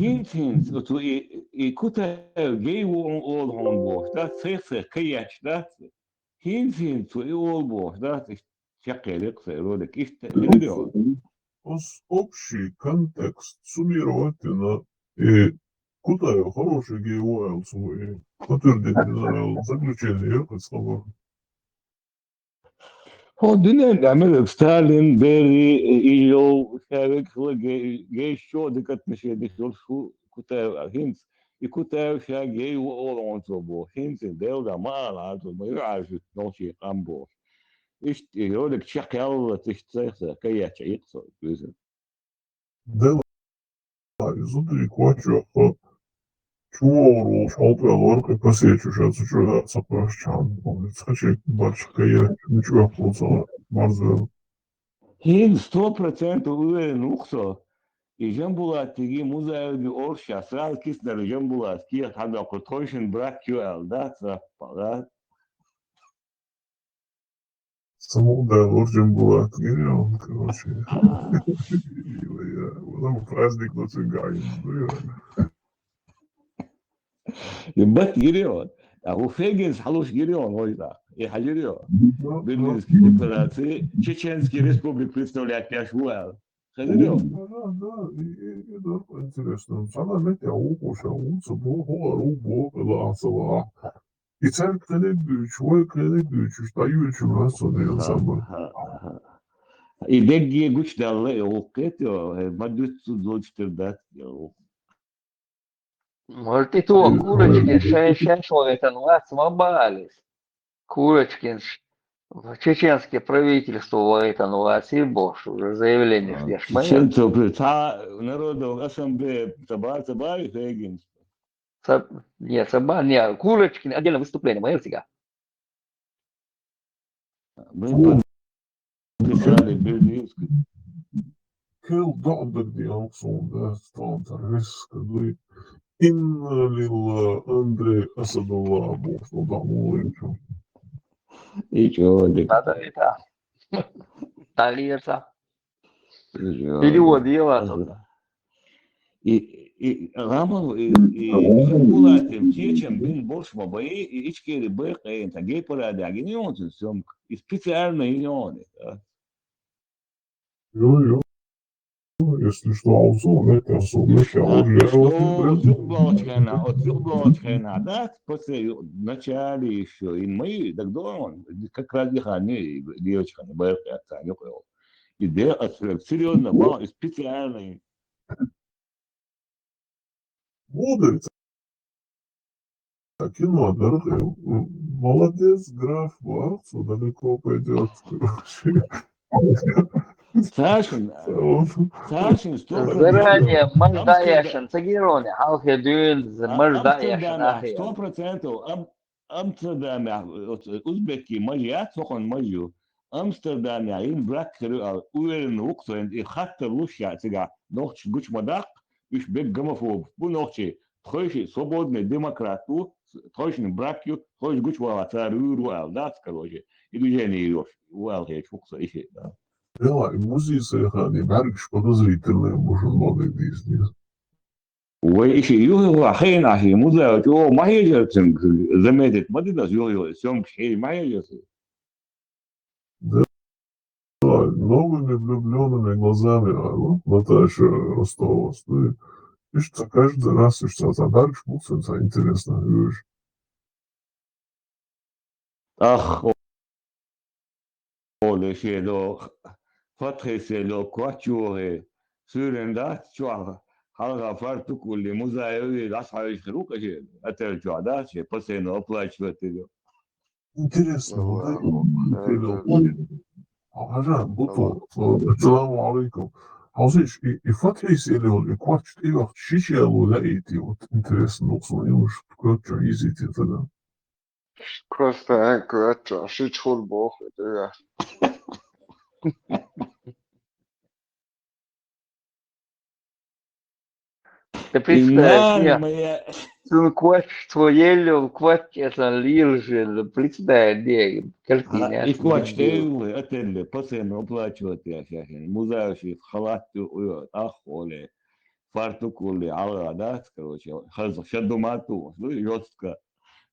Hins, tu ikuta gay all on board, dat zegt kajach, dat hins, tu all board, dat is чакелек, родик, Ну, общий контекст суммировательно и куда хороший гей свой подтвердительное заключение слова. هو الدنيا نعمل ستالين بيري ايجو شارك هو جاي شو دكت مشي دي شو كتا هينز يكتا شا جاي وول اون توبو هينز ديل دا ما عارف ما يعرف نوشي قامبو ايش يقولك شق يلا تشتغل كي يقصد بيزن Dela izudīja koču, чору, шалпелор, посечу, что сапрашчан, скачай бачка я, ничего плохого, марзел. هينز 100% уверен и жамбулат тиги музеи орша срал киснер жамбулат кия хада котошин брак кюэл да Самоудар, орджин была, гениал, короче. Потом праздник на цыгане, يبقى جريون هو فيجنز حلوش جريون هو ده يحجريون بالنسبة لفرنسا تشيتشنسكي ريسبوبليك представляет пяшуэл خجريون Да, интересно. Sana metya okuşa, uçsa bu hoğar bu lansala. İçer kene büyük, çoğu kene büyük, dayı üçü nasıl diyor zaman. يدقي قش ده وقيته ما دوت دوت ده Может, и то, Курочкин, шашо это свобались. Курочкин, чеченское правительство это и Бош, уже заявление ждешь. Чеченцев, народу ассамблея, Табай, Фейгин. Нет, Саба, нет, Курочкин, отдельное выступление, мое всегда. Мы подписали Берлинскую. Heel duidelijk die Anson, daar staat er risk. إن للأندري أسد الله بوصل ضموري Надо это талирса. Перевод делать. И Рамов, и Жамбулатим, Чечен, Бин Борш, Мабаи, и Ичкери, Бэкэйн, Тагей Паради, Агинионцы, Сёмк, и специально иньоны. Йо-йо. Если что, Алзон, это особенно Отсюда, да, после начале еще, и мы, так он, как раз их они, девочка, не боятся отца, не понял. Идея серьезно, был специальный. Будет. Так и надо. Молодец, граф, Барцу далеко пойдет. Сашин, заранее маждаешен, цагироне, халхе дюн, маждаешен. 100% Амстердам, узбеки, мажиат, сохон мажу. Амстердам, им брак, уверен вуксен, и хатта луща, сега, ночь гуч мадак, иш бек гомофоб, бу ночи, тхойши, свободный демократу, тхойши бракью, тхойши гуч вала, царю руал, да, короче, и движение идешь, уал, хеч, вукса, иши, да. Да, и музей хани, Бергш подозрительные, может, много из них. وإيش يوه حين عشان مدة جو ما هي جالسين زميلة ما تدرس يوه سوم شيء ما هي جالسين. Да, новыми влюбленными глазами, Наташа Ростова стоит. Видишь, каждый раз, что за Бергш Мусенца интересно, видишь. أخ أول شيء لو فتح لو كواتشوه سورين ده شو حلقة فرتو كل مزايوي الأصحاب يشكروك شيء أترجع ده شيء بس إنه أطلع شوية تلو. Интересно, вот это. Ага, буту. Assalamu alaikum. Houses, и фатрис или он, и квач, и вах чичелу лаити, вот интересно, ну, уж квача изити тогда. Просто квача, шичхул бог, это Ты представляешь, квач твоелю, квач это лиржи, представляешь, картина. И квач ты, это после но плачут я сейчас. Музей халат ах оле. фартукули, ала, да, короче, шаду мату, ну, жестко.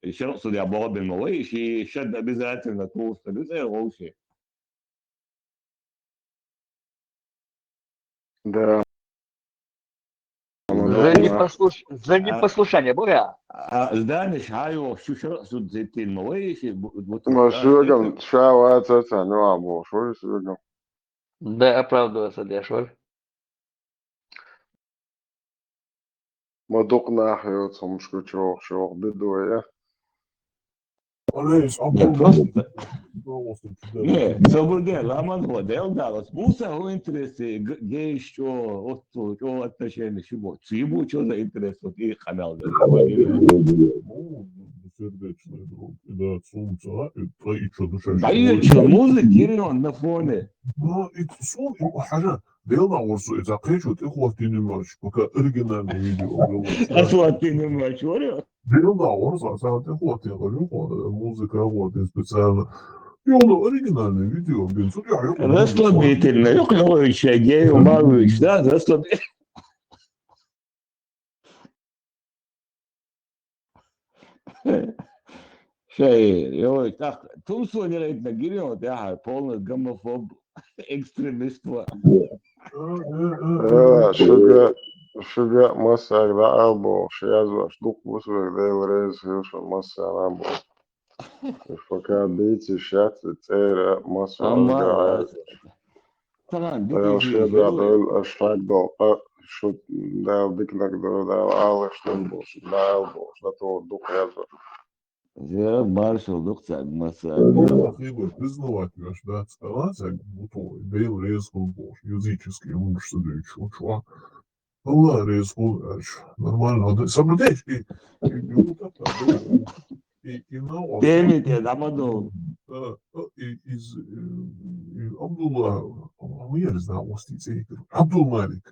Еще раз судя Бобин Малыш, и шад обязательно толсто, это лучше. Да, За непослушание, Боря. Здание шаю, шушер, суд зетин Малыш, вот ما شو شاوات تانو عمو شو شو Да, оправдываться, да, шваль. ما دقنا حياتهم شو بدو Olha isso, Не, просто, просто не, собурге, ламан ходел, да, вот муса у интересы, где еще, вот, что отношения, чего, чего, что за интерес, вот и канал, да, Ну, сердечный друг, и да, солнце, и твои что душа да и что, музыки, он на фоне. Ну, и сон, и حاجة ديالنا ورسو إذا قيشو تإخوة تيني مارش وكا أرجنا فيديو Асфальт ты не мочурил? ديالنا ورسو ساعة إخوة تيغلو музыка вот и специально и он оригинальный видео блин судя Расслабительно, Юхнович, Гею Мавич, да, расслабительно. Шей, йой, так, Тумсу не рейд на Гирион, да, полный гомофоб, экстремист. شجع مسا لا أبو شيازو أشدوك بوسوك دي وريز هيوش مسا أبو فكا بيتي شات تيرا مسا أما أشجع طبعا ده ديكي في شجع جو دول أشتاق دول شو ده ديك لك دول ده آلش تنبوش ده ألبوش ده تو دوك يازو زي مارشال دكتور مسا Хлеб признавать ваш, да, сказать, бутон, бейл резкул бош, языческий, он что да еще, чувак. Allah резкул, нормально, да, соблюдаешь, и вот это, и на вас, Темит я дамадол. из Абдулла, я не знаю, остицы, Абдул Малик,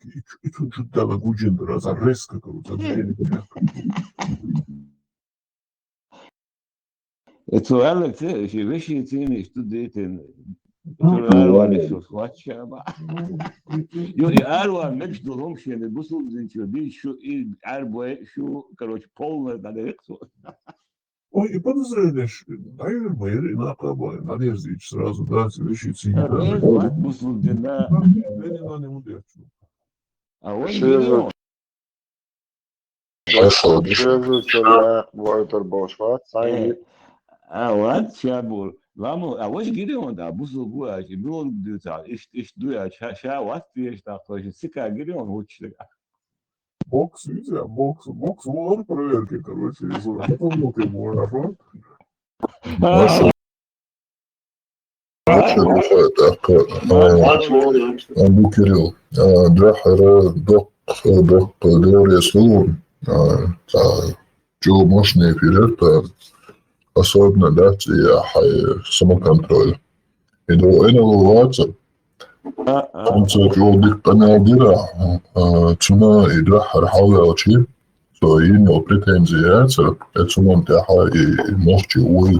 и тут чуть-чуть гуджиндра, за резко, короче, Это Алекс, еще вещи цены, что дети, что Арван еще схватча, ба. И Арван меч долом ще не бусул зинчо, ди шо и Арбой шо, короче, полное надо рексу. Ой, и подозреваешь, наверное, инакабай, надеждич сразу, да, вещицы. Рез, ват бусул дина. Я не на нему дерчу. А он شيزو Гирион. شيزو سلاح بويتر بوشفات سانجي وات شابور. Ламу, а вот Гирион, да, бусул гуа, и был дюца, иш дуя, ша ват пьешь, так, тоже, сика Гирион учит. Бокс, видите, бокс, вон проверки, короче, потом вот ему, а А, أبو كريم جحر دق دوري سلون جو مشني في ريتا أصابنا داتي حي سما كنترول إذا أنا الواتساب أنت جو ديك قنادرة تنا إذا حرحاوي أو شيء so ينو بريتنزيات اتسوان تاحا موشي وي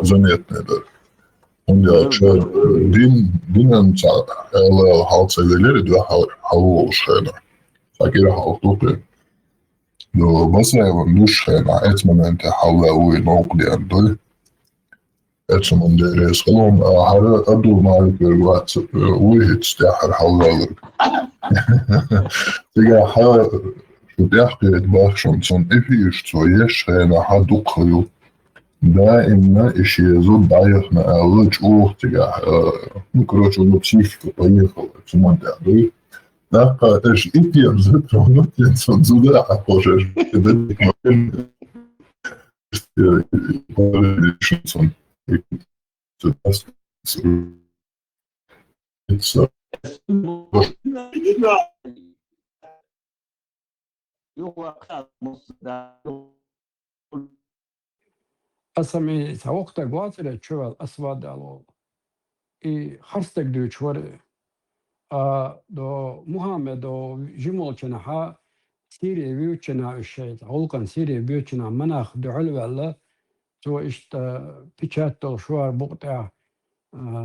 زنيتنا در Onja čer dinan ca ele halseveleri dve halvošana. Sakira haltupe. Do basēvam dušana etmanente halvē noqdian doi. Etsaman deries qalom hara Abdul Malik vervats uihits tehar halvēlir. Tiga ha şu tehqiret bakşam son efiş so yeshana ha duqayu. دائما исчезут даях на луч ухтига ну короче он психика поехала чему да да это ж и тем же тронут тем сюда а позже Asami savokta guatire chuval aswadalo I harstek du chware do Muhammed do jimol chena ha Siriye büyüçena üşeyt holkan Siriye büyüçena manah du'ul valla so ist pichatto schwar buqta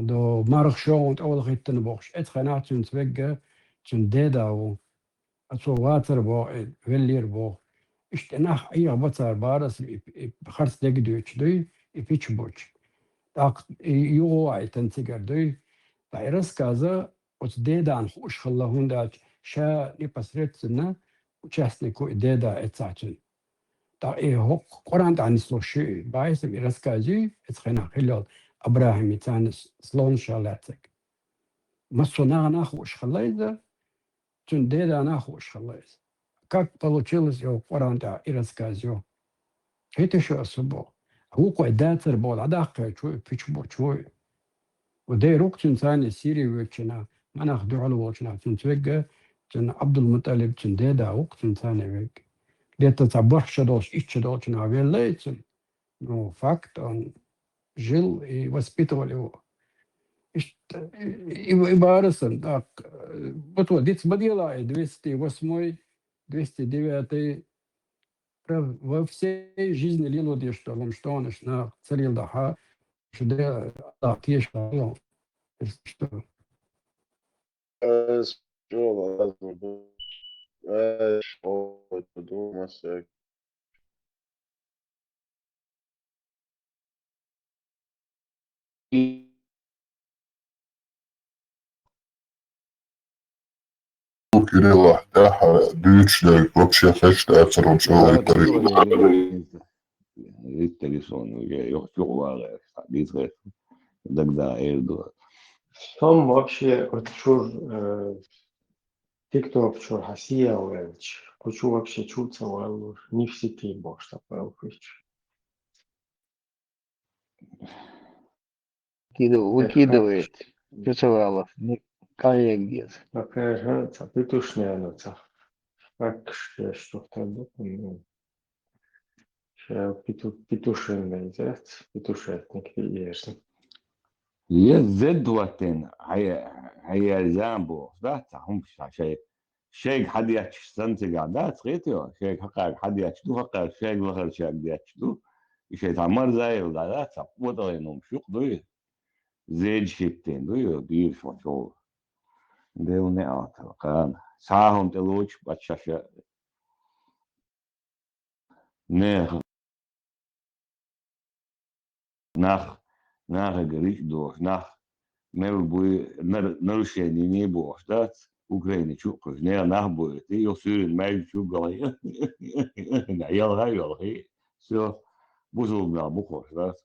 do march schon und all gitten box et khanat zum zwegge zum dedao أصو واتر بو فيلير بو اشتناح أي بطر بارس بخرس دقدوش دوي يبيش بوش داق يوعي تنتقر دوي بايرس كازا وتديدا عن خوش خلاهون دا شا نبسرت سنة وشاسني كو ديدا اتساعتن دا هو قران عن سلوشي بايس بيرس كازي اتخينا خلال أبراهيم يتانس سلون شالاتك مصو ناخوش خلايزا تون ديدا ناخوش خلايزا как получилось его قرانта и рассказывал. Это что особо. هو قداتر بول عداقة شوي بيشبو شوي. ودي روك تنساني سيري ويتشنا ما ناخدو على وشنا تنتوجه تن عبد المطلب تن ديدا روك تنساني ويك. ديتا تعبر شدوش إيش شدوش نعمل ليتن. نو فاكت أن جيل وسبيتو его. И барасан так. Вот дец подела 208 209 во всей жизни лило что он на царил даха что да так есть что شغل لازم ايش هو بدون مسك Кирилла, да, дючleg вообще feststäts runt så التليفون يقوى بيتغير тогда эйрду Там вообще вот чур TikTok чур Россия уэлч. Хочу вообще чуться уэлч. Не в сети бошь такой уэлч. Выкидывает. Пиццевалов. Коллеги. Такая же петушная ноца. Как что-то ну. Петушиный, да? Петушетник ясно. يزدوتن هي زامبو ذات هم شيء حد يستنتج عادات غيتيو شيء حقا حد يشدو حقا شيء غير شيء يشدو شيء تعمر زي العادات وضع انهم شوق دوي زيد شيتين دوي دير شو ديو نعت كان ساهم تلوش بتشاش nach gericht durch nach melbui narушение не было ждать Украины чуков не нахбой ты ее сюрин май чугал я лагал все бузулга бухо ждать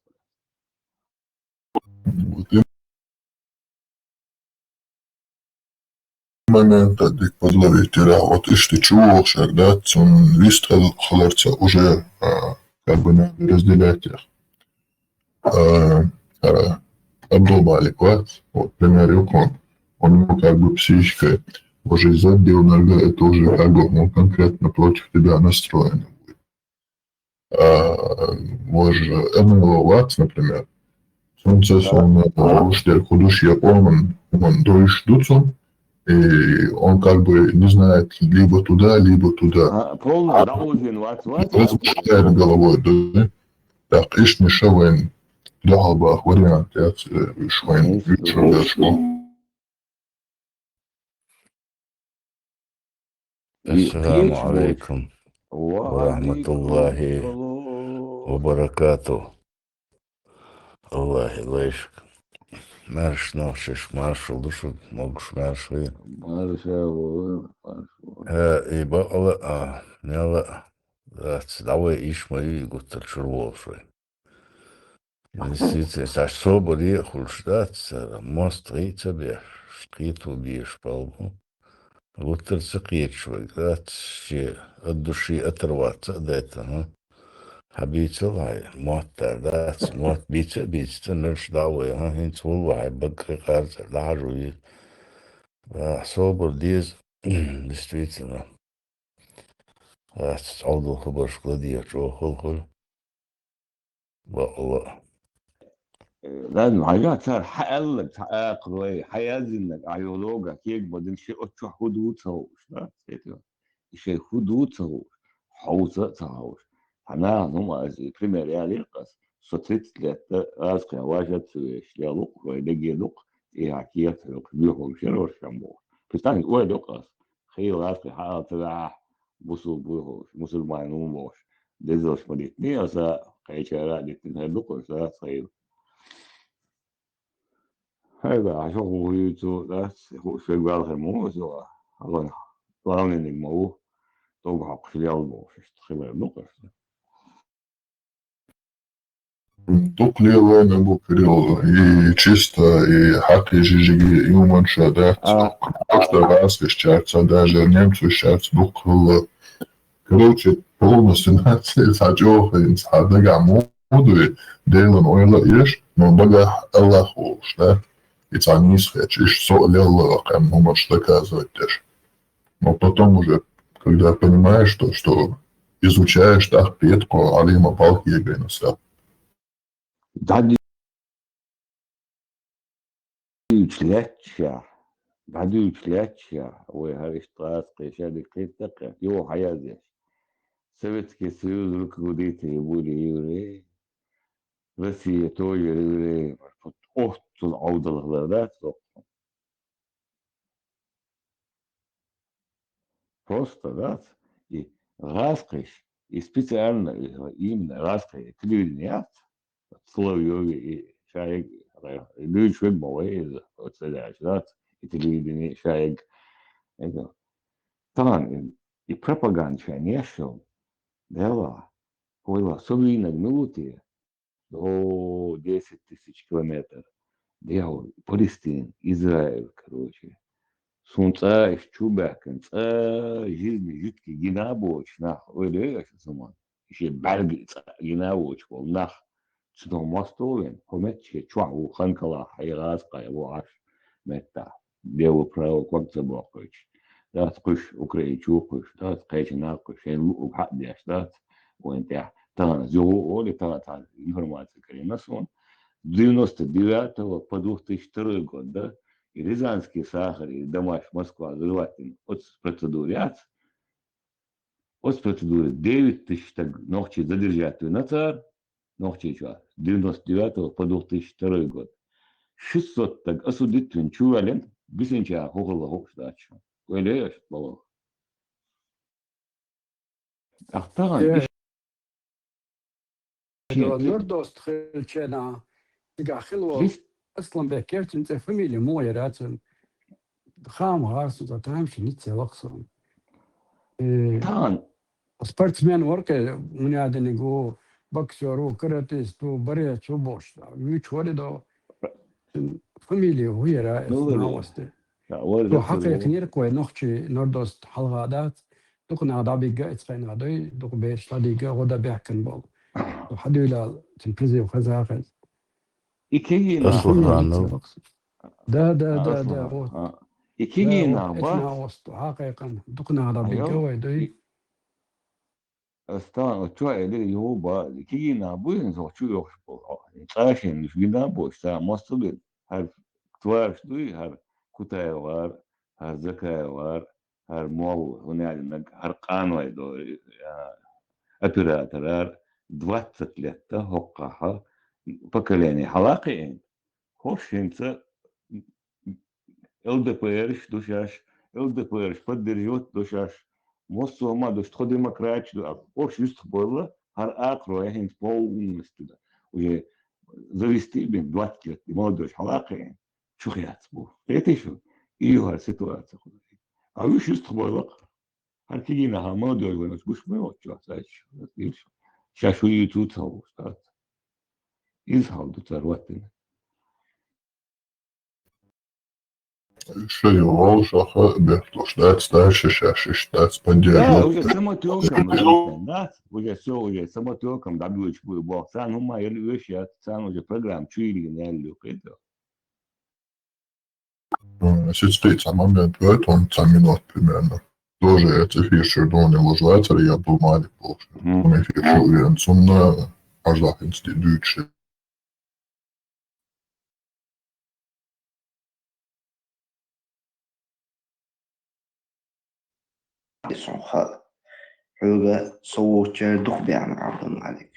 момент дик подловить вот и что чувак да он вист халарца уже как бы надо разделять их обдолбали вот например он как бы психикой уже задел нога это уже как бы он конкретно против тебя настроен может МЛО например солнце он худуш япон он дольше дуцу и он как бы не знает либо туда полный даузин размышляет головой да так ишь не шавен ذهب وریانت شوين السلام عليكم ورحمة الله وبركاته الله يعيشك مارش نوشش مارش ودوشو موغش مارش يبا الله نلا دعوة إيش ما يقول تشربوا شوي Действительно, особо ехал ждать, мост рейца шкит убьешь полбу. Вот терцакечвай, да, от души оторваться от этого. Habite лай, мота, да, мот биться, не ждал я, хинц улай, багрикарца, лажу. Особо диз, действительно. Алдул хабар шкладия, чохол. والله لازم حاجات صار حقلك حقاقل حيازنك عيولوجا كيك بدل شيء أتشو حدود سووش شيء حدود سووش حوزة سووش أنا هم أزي بريمير يعني القص صوتت لت أزقي واجد سويش يلوق ويدقي لوق إيه عكيات لوق بيهم شنو شامبو بتاني وين لوقص خير راسك حاط راح بوسو بوش مسلمان بوش دزوش مديتني أسا كيشارع ديتني هدوك أسا خير هذا عشان هو يتو ناس هو شيء بالغ مو سوا هذا طالما إنك مو توقع في اليوم وش تخيل نقص Тук говорил и чисто, и хаки жижиги, и уманшадат. Просто раз исчерца, даже немцу исчерца, короче, полностью нация сачоха, садага моду, делан ойла иш, но бага Аллаху, да? И цанис иш со лелла, кам можешь доказывать даже. Но потом уже, когда понимаешь, что изучаешь так петку, алима балки егайнуся. بعد يتلاتشا بعد يتلاتشا وهالاشتراك قيشاد كيتك يو حياتي سبت كيسيوز ركوديتي يقولي يوري بس يتوي يوري أوت العودة الغلادات просто да и раскрыть и специально именно раскрыть телевидение слово и شايق ليش شوي بوي وتسلاشات التلفزيون شايق طبعا البروباغندا شان يشو دела هو سوينا минуты до 10 тысяч километров дел Палестин Израиль короче сунца из чубакин жизни житки гинабоч нах ой суман еще барги гинабоч нах شنو مستوين همتشي تشوعو خنكلا حيغاز قايبو عش متى ديو براو كوكت بوكش لا تقش اوكري تشوكش لا تقيش ناقش لو بحق ديش لا وانت تانا زو اولي تانا информация كريمسون 99 по 2002 год, да, и Рязанский сахар, и Дамаш, Москва, Зелватин, от процедуры 9 тысяч так ногти задержать на царь, ногти что, 99 по 2002 год. 600 так осудить чувален, бисенча хохла хохштачу. Ойлеешь, балох. Ахтаган, نوردوست خلشنا تقع خلوة أصلا بكرت أنت فاميلي مو يراتن خام غارس وتتعامش نتسى وقصهم تان سبورتسمان وركة من هذا نقول بكسورو كراتيس تو بريا شو بوش ويش ولدو فاميلي وهي رأس ناوستي تو حقيقة نيركوي نخشي نوردوست حلغادات دقنا عدابي قاعد سقين عدوي دق بيش لديقا غدا بيحكن بول وحدو إلى تنفذي وخزاقز إكينا ده إكينا إتنا وسط حقيقة دقنا عدابي قوي دوي أستان أتوقع اللي يوبا إكينا بوين زو شو يخبو عشان مش بينا بوش تا مستقل هر توارش دوي هر كتاي وار هر زكاي وار هر مول هنا هر قانوي دوي операторlar 20 лет hoqqaha поколение халaqin хошинца ЛДПР душаш ЛДПР поддерживает душаш моссома душ то демократию общество было har акро яхин полностью уже завести бин 20 лет молодежь халaqin شو خياتبو это что ее ситуация а общество было هركينا ها ما دور ونس بوش ما وجه سايش يش شاشو يوتيوب تاو ستات إز هاو دو ترواتنا Еще его шаха бехтлошдать старше шашиштать да поддерживать. уже самотеком да уже все уже самотеком добьюч был бог сан ума или вещи сан уже программ чуили не люк это Сейчас в момент в этом 10 минут примерно. Тоже эти фиши дони ложатели, я думаю, больше. Мы фиши уверен, сумна ажлах институтши. صحة حوجة صوت دخ بيعمل عبد الملك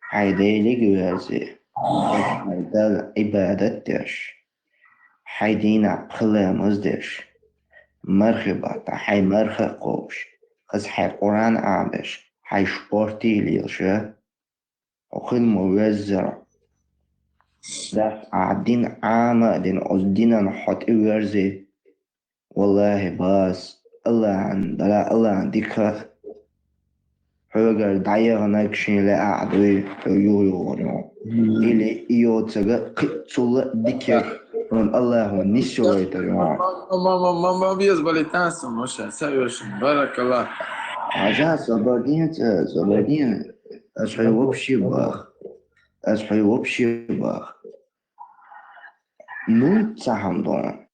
حيدي لجوازي حيدال عبادة ديش حيدينا بخلا مزدش مرخبة حي مرخ قوش خز حي قرآن عادش حي شبورتي ليلشة وخل موزر ده قاعدين عامة دين قصدينا نحط إورزي والله باس الله عن لا الله عندك هوجر داير نكشين لا عدوي يو إلي إيو تجا قصول ديك من الله ونسوي تجمع ما بيزبل تاسم مش سويش بارك الله عجاز زبردين أشحي وبشي باخ أشحي وبشي باخ Ну, цагам дон.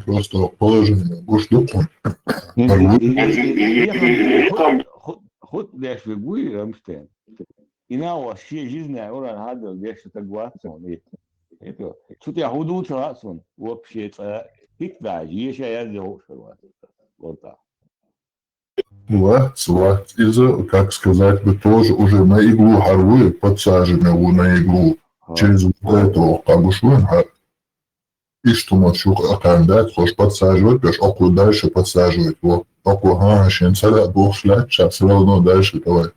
Просто положение госдуком. خد داش في قوي رمستين إنا وشي جزنا أورا هذا داش تقواتهم إيه شو تيهودو تراسون وبشي تكبع جيش يازي هو شروات вот Вот, из-за, как сказать бы, тоже уже на иглу харвы подсажены на иглу через вот эту кабушвен, и что ночью акандат, хочешь подсаживать, пеш оку дальше подсаживать, вот, оку гашин, царя двух шлять, сейчас все равно дальше давай.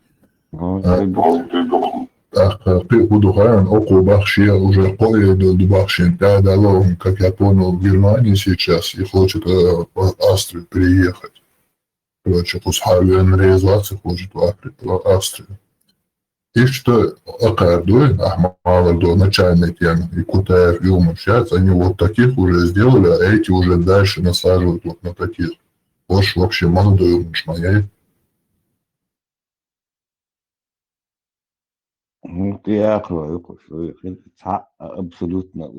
Так, ты буду хаан, оку бахшия уже поеду до бахшин, да, дало, как я понял, в Германии сейчас и хочет в Австрию переехать. Короче, пускай реализация хочет в Австрию. И что Акардуин, Ахмалов до начальной темы, и Кутаев, и Умовщац, они вот таких уже сделали, а эти уже дальше насаживают вот на таких. Вот вообще молодой мушмаяй. Я говорю, что это абсолютно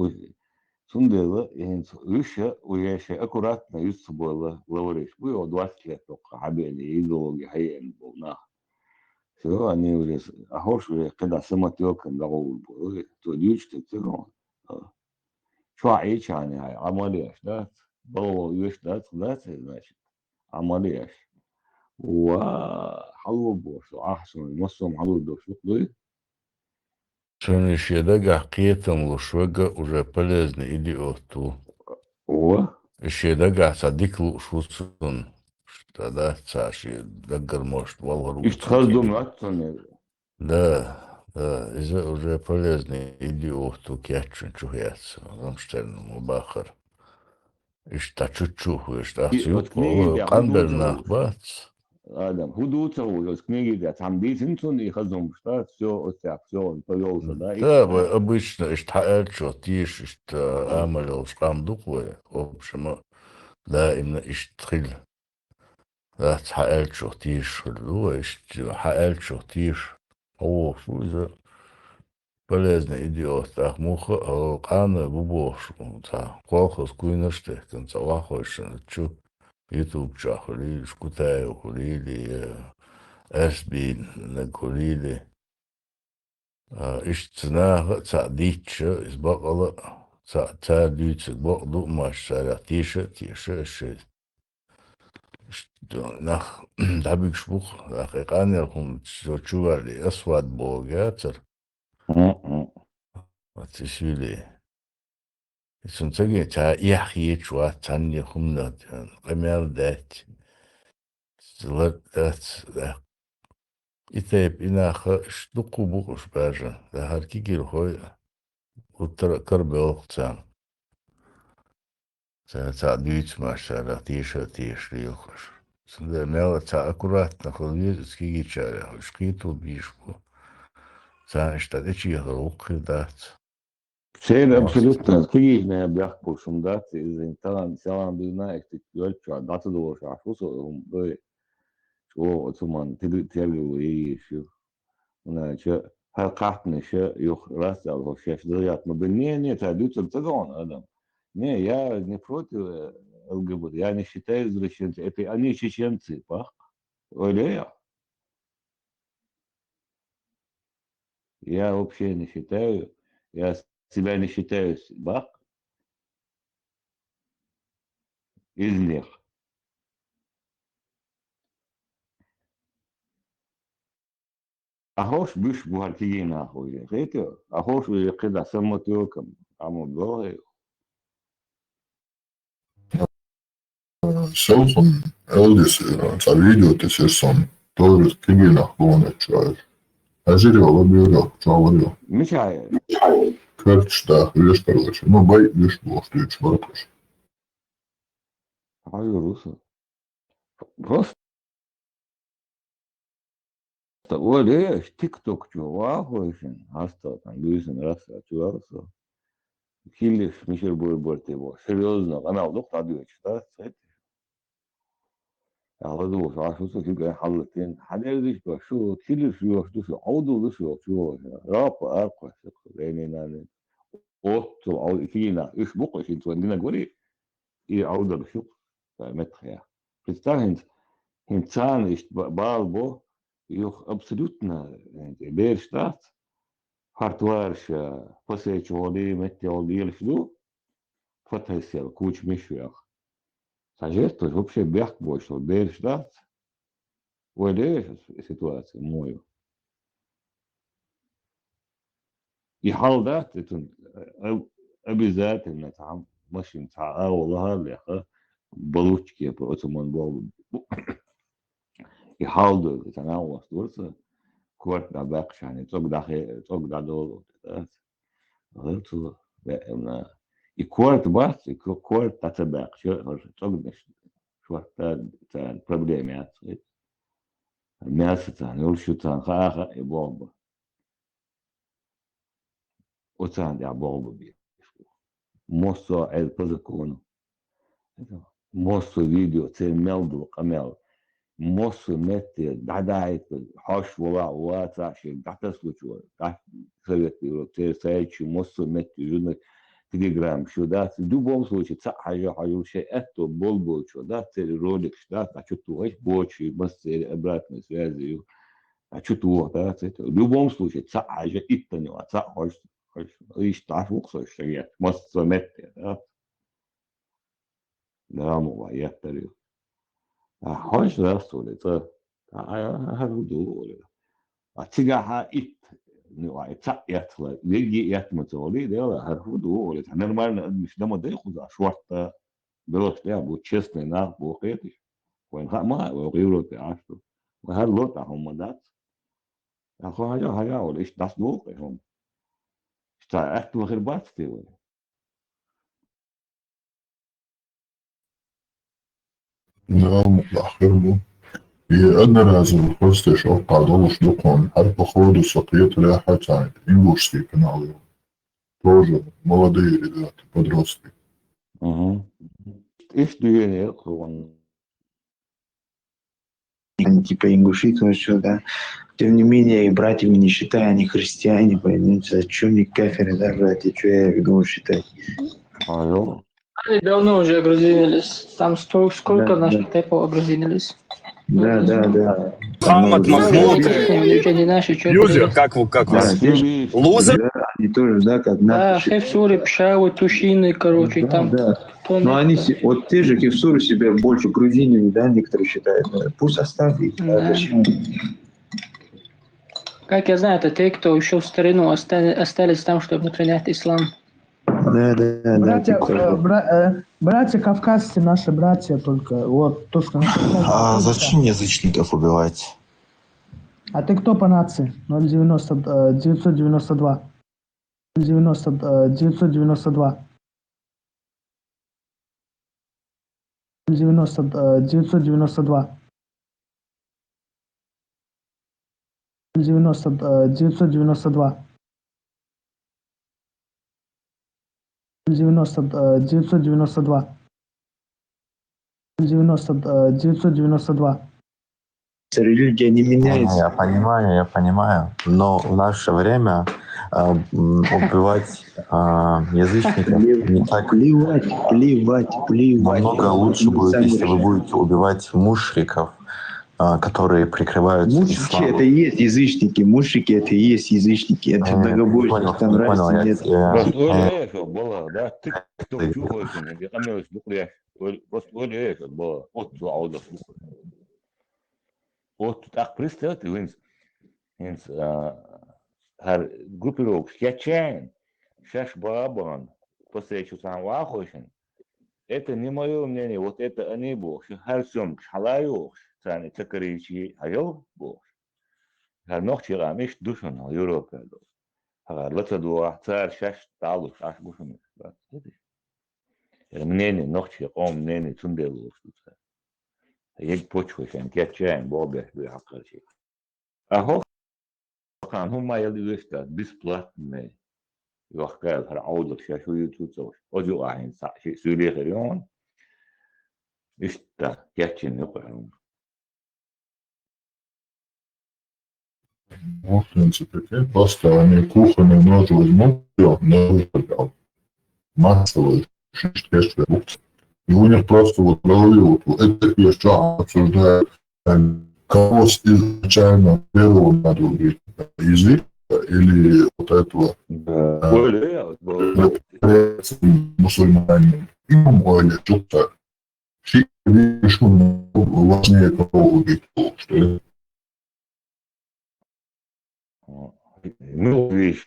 Сундела, еще аккуратно юсу было лавриш. Было 20 лет только хабели, идеологи, хайен был на. Все, они уже, а хош уже, когда самотеком дорогу было, то дючты, то شو عيش يعني هاي عمليش ده ضوء يوش ده значит عمليش وحلو بوش وأحسن يمصهم حلو دوش وقضي Schon ist jeder Gachketam Luschwega уже полезный идиоту. Ist jeder Gachsadik Luschwutzun. Тогда Саши Даггар может Волгару. Да, это уже полезный идиоту Кятчин Чухяц. Рамштерн Бахар. Ist da Чучуху, ist da Зюко, Кандернах, Бац. Адам, худуца, вот книги, да, там битинцун и хазум, что все, все, повелся, да? Да, обычно, ist Haelcho, Tisch, ist Amalil, Schramdukwe, в общем, да, именно ist Trill. Да, Haelcho, Tisch, du, ist Haelcho, Tisch. О, что это полезный идиот, так, муха, Кана, Бубош, да, колхоз, Куинерштех, конца Лахойшин, чу, YouTube чахали, Шкутаю, хулили, Эсбин, накурили. Ist nach Zaditche, ist Bakala, Zaditche, Bakdu, Maschara, Tische, nach Dabik Spruch, nach Iranier kommt so Chugali, Aswad Bogater. Was ist Willi? Ist uns sagen, Yahi, Chua, Tanya, Humnat, Remer, Dat. Das, إتاب إناخ شدقو بوش باجا ده هركيكي الخوي وتر كربي وقتان تا ديوت ماشا تيش ليوخش سنده ميلا تا أكورات نخلوية سكيكي تشاري وشكيتو بيشبو تا اشتاديشي يخلوقي دات Все абсолютно книжные бяхпу шумдат из интернета сялан бина экституальча дата долош афусо бой что отсуман тегу и еще значит хакатны еще юх раз ал вообще дает но не традиция циган адам не я не против ЛГБТ я не считаю извращенцы это они чеченцы пах или я вообще не считаю я себя не считаю бах из них أخوش بيش بوهالكيين أخوي غيتو أخوش بيقدر سمتوكم عمو بلوغي Selson Eldis tā video tas ir son todas tigina loonečājas. Ezir jau labi jau čāvaļo. Michael, Kverč tā viešparoši. Nu, vai viešparoši varkoši. Rusu. Просто вот видишь, тикток чувахуешен, астал там Люисен раз чувахуешен. Хилиш Мишель Бойборт его. Серьезно, канал доктор Адьевич, да? أخذوه عشان كده حلتين حلال شو كل شو عودوا شو راب أرقى يعني أوت أو فينا إيش بقى شيء عندنا قولي إيه عودة بشوف متخيا بتستاهل إنسان إيش بالبو يخ أبسولوتنا يعني بيرشتات هارتوارش فسيج ولي متى ولي الشلو فتح السيل كوش مش يا أخ Сажеsto je вообще бях больше, берешь, да? Уйдешь ситуацию мою. И халдат это обязательно там машин та والله هذا بلوچки поэтому был и халду это на вас тоже кварт да бакш يعني تقدر دول это да и кварт бас и кварт татабак что تقدر شو تا проблемات мясо там يلشو там خاخ يبوب وتان يا بوب بي موسو البزكونو موسو فيديو تي ملدو قمل موسو مت دعايت حوش ولا واتع شي دعتسلو شو دع سويت تي سايتش موسو مت جون تليجرام شو ده в любом случае حاجه شيء اتو بولبو شو ده ролик да что-то ايش بوشي بس обратной связи что-то да в любом случае حاجه اتني حاجه ايش تعرف وقصه شيء مص مت ده مو يحتري حاجه ده سولته هردو ولا تيجا ات نوع يطلع يجي يتمتولي ده هرفضه ولا احنا ما مش ده ما ده ياخذ شوط بروح ده بو تشيستني نا بو قيتي وين ما وغيره تعرفوا وهل لوطا هم ده اخو حاجه ولا ايش ده دوق هم اشتا اكتو غير باتي ولا نعم الأخير أنا لازم الكوستش أوقع دولش دقون حرب خود السقيت راحة عن إنجلشتي каналы. Тоже молодые ребята, подростки. ايش دي он Они типа ингуши, что да. Тем не менее, и братьями не считаю, они христиане, понимаете, зачем мне кафиры, да, братья, что я веду считать? алло Они давно уже огрузинились. Там сколько наших тэпов огрузинились? Да. Хамад, Махмуд, Они наши, что Юзер, как вас? Лузер? Да, они тоже, да, как Да, наши. Хефсуры, Пшавы, Тушины, короче, там. Но они, вот те же кефсуры себя больше грузинами, да, некоторые считают. Пусть оставят их, да, зачем? Как я знаю, это те, кто еще в старину остались там, чтобы принять ислам. Братья кавказцы, наши братья только. Вот то, что... А зачем язычников убивать? А ты кто по нации? 992. 992. 992. 992. 992. 992. 992. Религия не меняется. Я понимаю. Но в наше время убивать язычников не так... Плевать. Намного лучше будет, если вы будете убивать мушриков, которые прикрывают мушрики ислам. Это и есть язычники, мушрики это и есть язычники, это многобожники, там разницы нет. والله ده تيك توك شو هيك بيقمر بقري بس ولا هيك والله اوتو عوده اوتو تاع بريستات وينس هر جروبيروك شاتشان شاش بابان بس شو سان واخوشن Это не мое мнение, вот это они бог. Харсом шалаю, сани цакаричи, айо бог. Ногти рамиш душон, Европа. Латадуа, царь шаш талу, шаш гушон. Мнение, ногти, мнение, цунделу. Ег почву, шен кетчаем, бога, бихакарчи. Ахо, кан хума ялюшта, бесплатные. Вахкал, аудок, шашу ютуцов. Оджу ахин, саши, сулихарион. Ишта, кетчин, юпарун. Ну, в принципе, просто они кухонный нож возьмут, нож массовый, шишки, продукт. И у них просто вот в голове вот это еще обсуждают, кого изначально первого надо убить, язык или вот этого мусульманин. И мой что-то важнее кого убить, что Ну, видишь,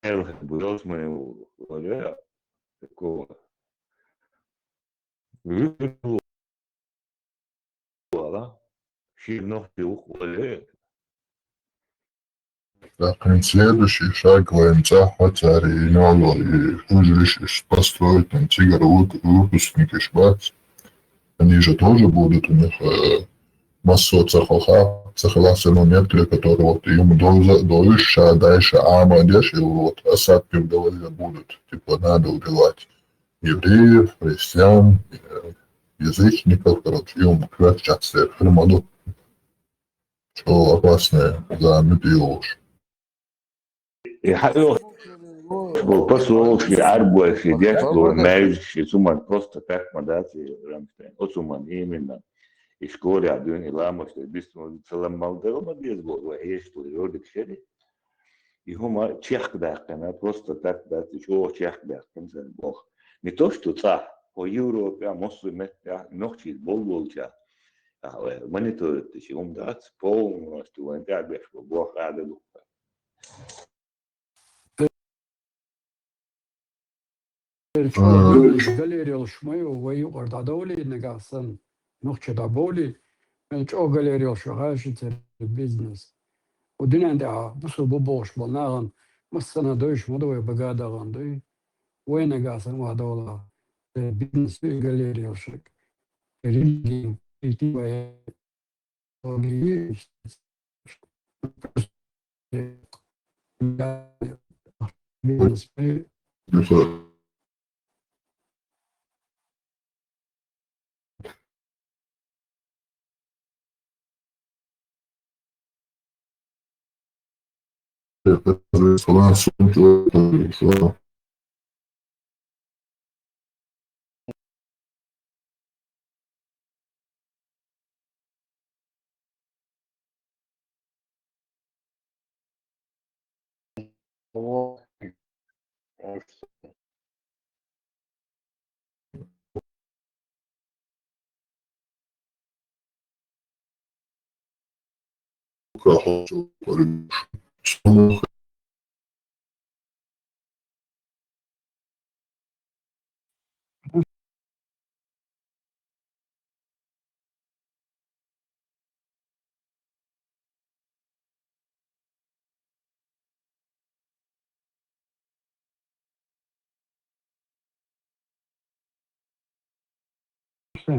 первых был моего воля такого. Выпила, ногти ухваляет. Так, следующий шаг ВНЦ Хацари и Нало, и уже построить там тигр выпускники Шбац. Они же тоже будут, у них массо цеховаться моменты, которые вот им дольше, дальше амадеш, и вот осадки в голове будут. Типа надо убивать евреев, христиан, язычников, короче, им кричаться хрмаду, что опасное за медиош. Послушай, арбуя сидят, мэйжи, суман просто так мадати Рамштайн. Вот суман именно. И школе один и лама, что быстро целом малдерома без бога, есть что родик шери. И хума чех дахкана, просто так да, ты чего чех дахкан за бог. Не то, что та, по Европе, а мусульман, ногти болча. Мониторит, ты чего дать, полностью, он так бежит, бог рада духа. Галерия шмаю вою ордадоли негасан нухча даболи чо галерия шахашите бизнес ودينا عند بصوا ببوش بناغن مثلا دوش مدوي بقادغن دوي وين قاسن وهدولا بيزنس في галерия شك ريلي تي واي بيزنس في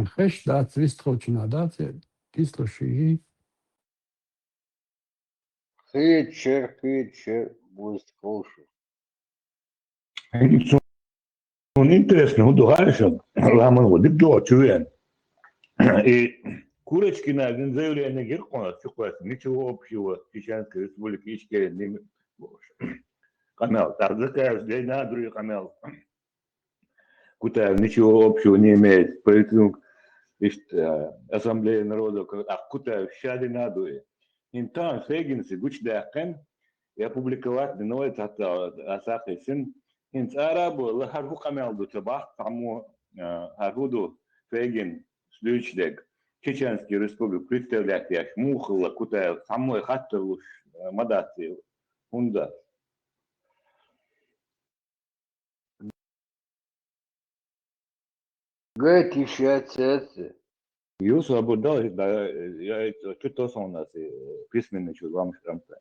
خش دات ويستخوتشنا دات تيسلو شيء Хитчер, пусть кушает. Un interesno, un duhašan, Laman vodip dočujen. И Курочкина, один заявление Геркона, ничего общего с Чеченской Республикой Ичкерия не имеет. Канал, так закажешь, для на другой канал. Кутаев ничего общего не имеет. Поэтому Ассамблея народов, Кутаев щады надует. Интан Фегинси, Гучдахен, и опубликовать новый Асахи сын. Инт Арабу, Лахарху Камел до Табах, тому Хархуду Фегин, Слючдег, Чеченский республик, представлять я Мухала, Кутаев, самой Хаттерлуш, Мадации, Хунда. Jūs varbūt dalīt, ja citos un pieminēšu вам šķamtē.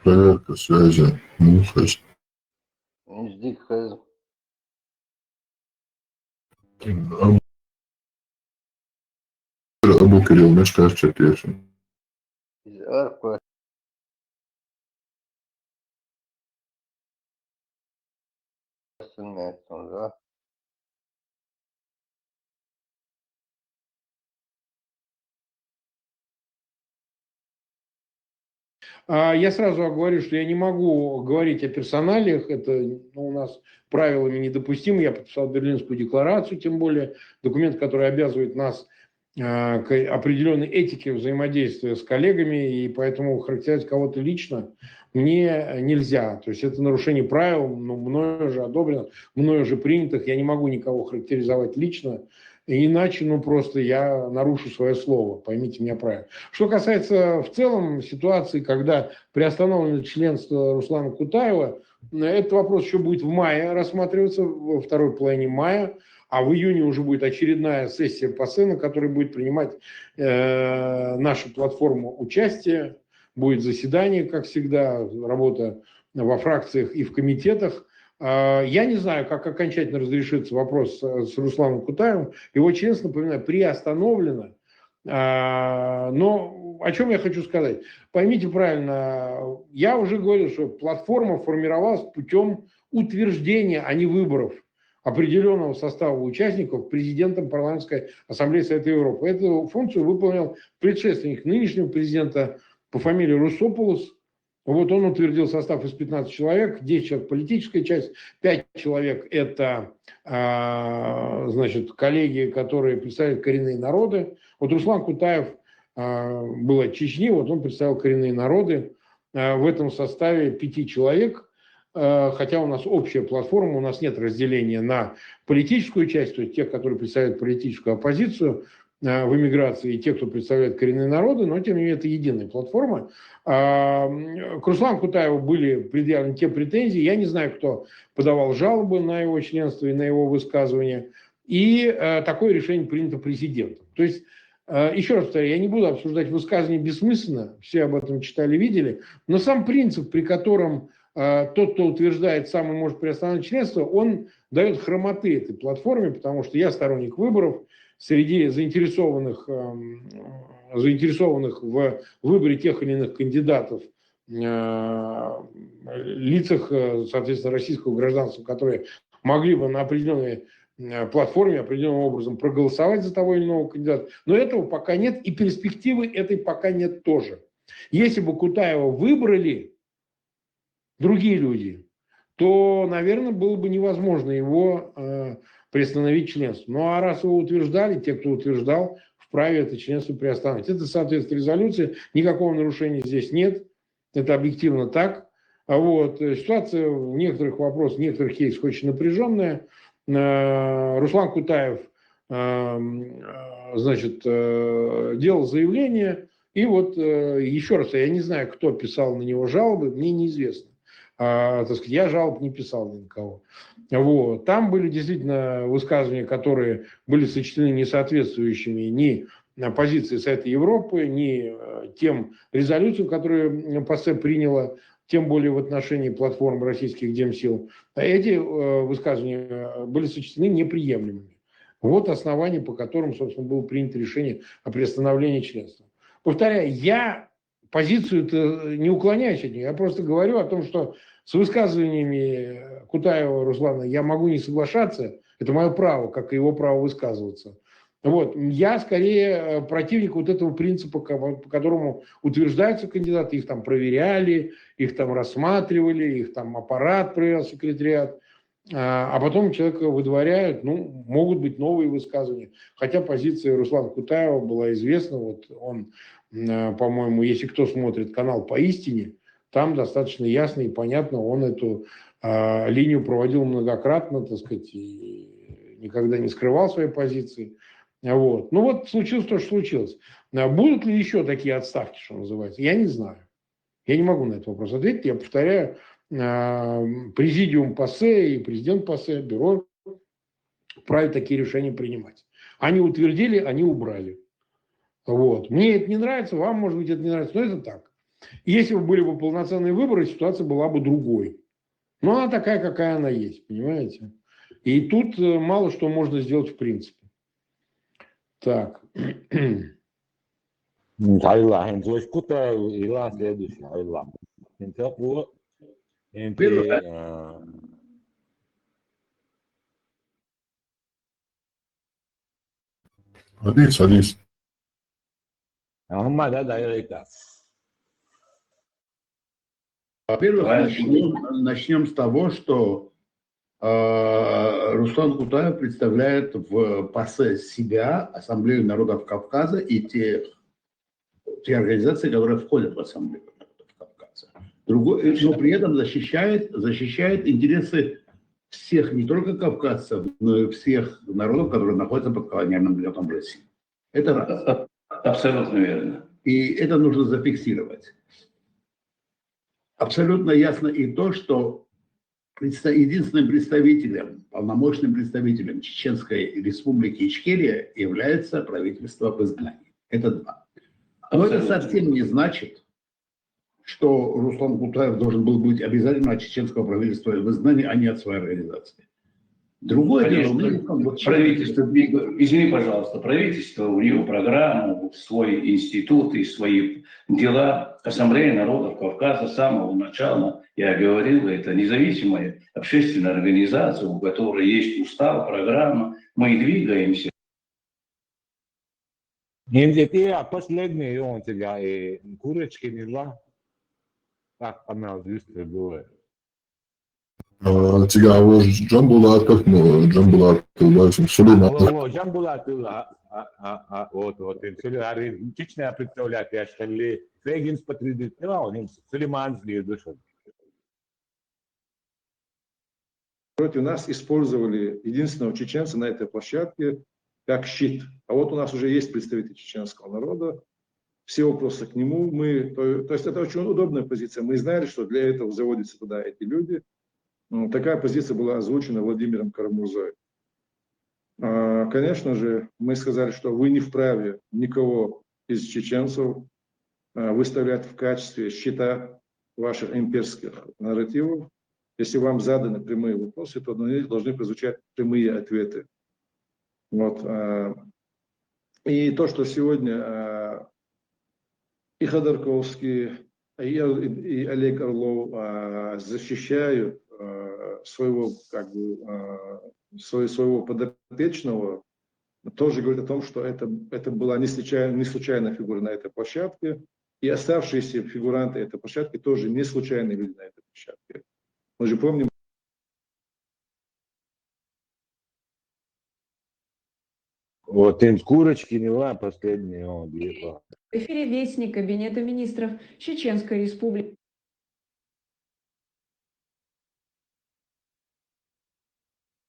Проверка связи. Мухач. Abu Kiril nešķēršķieties. Я сразу оговорю, что я не могу говорить о персоналиях, это у нас правилами недопустимо. Я подписал Берлинскую декларацию, тем более документ, который обязывает нас к определенной этике взаимодействия с коллегами, и поэтому характеризовать кого-то лично мне нельзя. То есть это нарушение правил, мною же одобрено, мною же принятых. Я не могу никого характеризовать лично, иначе, просто я нарушу свое слово, поймите меня правильно. Что касается в целом ситуации, когда приостановлено членство Руслана Кутаева, этот вопрос еще будет в мае рассматриваться, во второй половине мая, а в июне уже будет очередная сессия ПАСЕ, на которой будет принимать наша платформа участие, будет заседание, как всегда, работа во фракциях и в комитетах. Я не знаю, как окончательно разрешится вопрос с Русланом Кутаевым. Его членство, напоминаю, приостановлено. Но о чем я хочу сказать? Поймите правильно, я уже говорил, что платформа формировалась путем утверждения, а не выборов определенного состава участников президентом Парламентской ассамблеи Совета Европы. Эту функцию выполнил предшественник нынешнего президента по фамилии Русополос. Вот он утвердил состав из 15 человек, 10 человек политическая часть, 5 человек это коллеги, которые представляют коренные народы. Вот Руслан Кутаев был от Чечни, вот он представил коренные народы. В этом составе 5 человек, хотя у нас общая платформа, у нас нет разделения на политическую часть, то есть тех, которые представляют политическую оппозицию в эмиграции, и те, кто представляет коренные народы, но тем не менее это единая платформа. К Руслану Кутаеву были предъявлены те претензии, я не знаю, кто подавал жалобы на его членство и на его высказывания, и такое решение принято президентом. То есть, еще раз повторяю, я не буду обсуждать высказывания бессмысленно, все об этом читали, видели, но сам принцип, при котором тот, кто утверждает, сам и может приостановить членство, он дает хромоты этой платформе, потому что я сторонник выборов, среди заинтересованных в выборе тех или иных кандидатов, лицах, соответственно, российского гражданства, которые могли бы на определенной платформе определенным образом проголосовать за того или иного кандидата. Но этого пока нет, и перспективы этой пока нет тоже. Если бы Кутаева выбрали другие люди, то, наверное, было бы невозможно его приостановить членство. Ну а раз его утверждали, те, кто утверждал, вправе это членство приостановить. Это соответствует резолюции, никакого нарушения здесь нет, это объективно так. Вот. Ситуация в некоторых вопросах, в некоторых кейсах очень напряженная. Руслан Кутаев делал заявление, и вот еще раз, я не знаю, кто писал на него жалобы, мне неизвестно. Я жалоб не писал ни на кого. Вот. Там были действительно высказывания, которые были сочтены несоответствующими ни позиции Совета Европы, ни тем резолюциям, которые ПАСЕ приняла, тем более в отношении платформ российских демсил. Эти высказывания были сочтены неприемлемыми. Вот основания, по которым, собственно, было принято решение о приостановлении членства. Повторяю, я позицию-то не уклоняюсь от нее, я просто говорю о том, что с высказываниями Кутаева Руслана я могу не соглашаться, это мое право, как и его право высказываться. Вот. Я скорее противник вот этого принципа, по которому утверждаются кандидаты, их там проверяли, их там рассматривали, их там аппарат проверял, секретариат, а потом человека выдворяют, ну, могут быть новые высказывания. Хотя позиция Руслана Кутаева была известна, вот он, по-моему, если кто смотрит канал «Поистине», там достаточно ясно и понятно, он эту линию проводил многократно, так сказать, и никогда не скрывал своей позиции. Вот. Ну вот случилось то, что случилось. Будут ли еще такие отставки, что называется? Я не знаю. Я не могу на этот вопрос ответить. Я повторяю, президиум ПАСЕ и президент ПАСЕ, бюро вправе такие решения принимать. Они утвердили, они убрали. Вот. Мне это не нравится, вам, может быть, это не нравится, но это так. Если бы были бы полноценные выборы, ситуация была бы другой. Но она такая, какая она есть, понимаете? И тут мало что можно сделать в принципе. Так. Айла, Кута ила следующая, Айла. садись. Во-первых, начнем с того, что Руслан Кутаев представляет в ПАСЕ себя, Ассамблею народов Кавказа и те организации, которые входят в Ассамблею народов Кавказа. Но при этом защищает интересы всех, не только кавказцев, но и всех народов, которые находятся под колониальным гнетом России. Это раз. Абсолютно верно. И это нужно зафиксировать. Абсолютно ясно и то, что единственным представителем, полномочным представителем Чеченской Республики Ичкерия является правительство в изгнании. Это два. Но это совсем не значит, что Руслан Кутаев должен был быть обязательно от чеченского правительства в изгнании, а не от своей организации. Другое дело, правительство, извини, пожалуйста, правительство, у него программу, свой институт и свои дела. Ассамблея народов Кавказа с самого начала, я говорил, это независимая общественная организация, у которой есть устав, программа, мы двигаемся. Последний он тебя и курочки не два. Так, она было. Тебя Джамбулат, как Джамбулат, Сулейман. Джамбулат, вот, чечня представляет, я что ли, Фегин спотребовал, Сулейман следующий. Против нас использовали единственного чеченца на этой площадке как щит. А вот у нас уже есть представитель чеченского народа. Все вопросы к нему. То есть это очень удобная позиция. Мы знали, что для этого заводятся туда эти люди. Такая позиция была озвучена Владимиром Карамурзой. Конечно же, мы сказали, что вы не вправе никого из чеченцев выставлять в качестве щита ваших имперских нарративов. Если вам заданы прямые вопросы, то на них должны прозвучать прямые ответы. Вот. И то, что сегодня и Ходорковский, и Олег Орлов защищают своего подопечного, тоже говорит о том, что это была не случайная фигура на этой площадке, и оставшиеся фигуранты этой площадки тоже не случайные люди на этой площадке. Мы же помним. Вот из курочки не была последняя. В эфире «Вестник» Кабинета министров Чеченской Республики.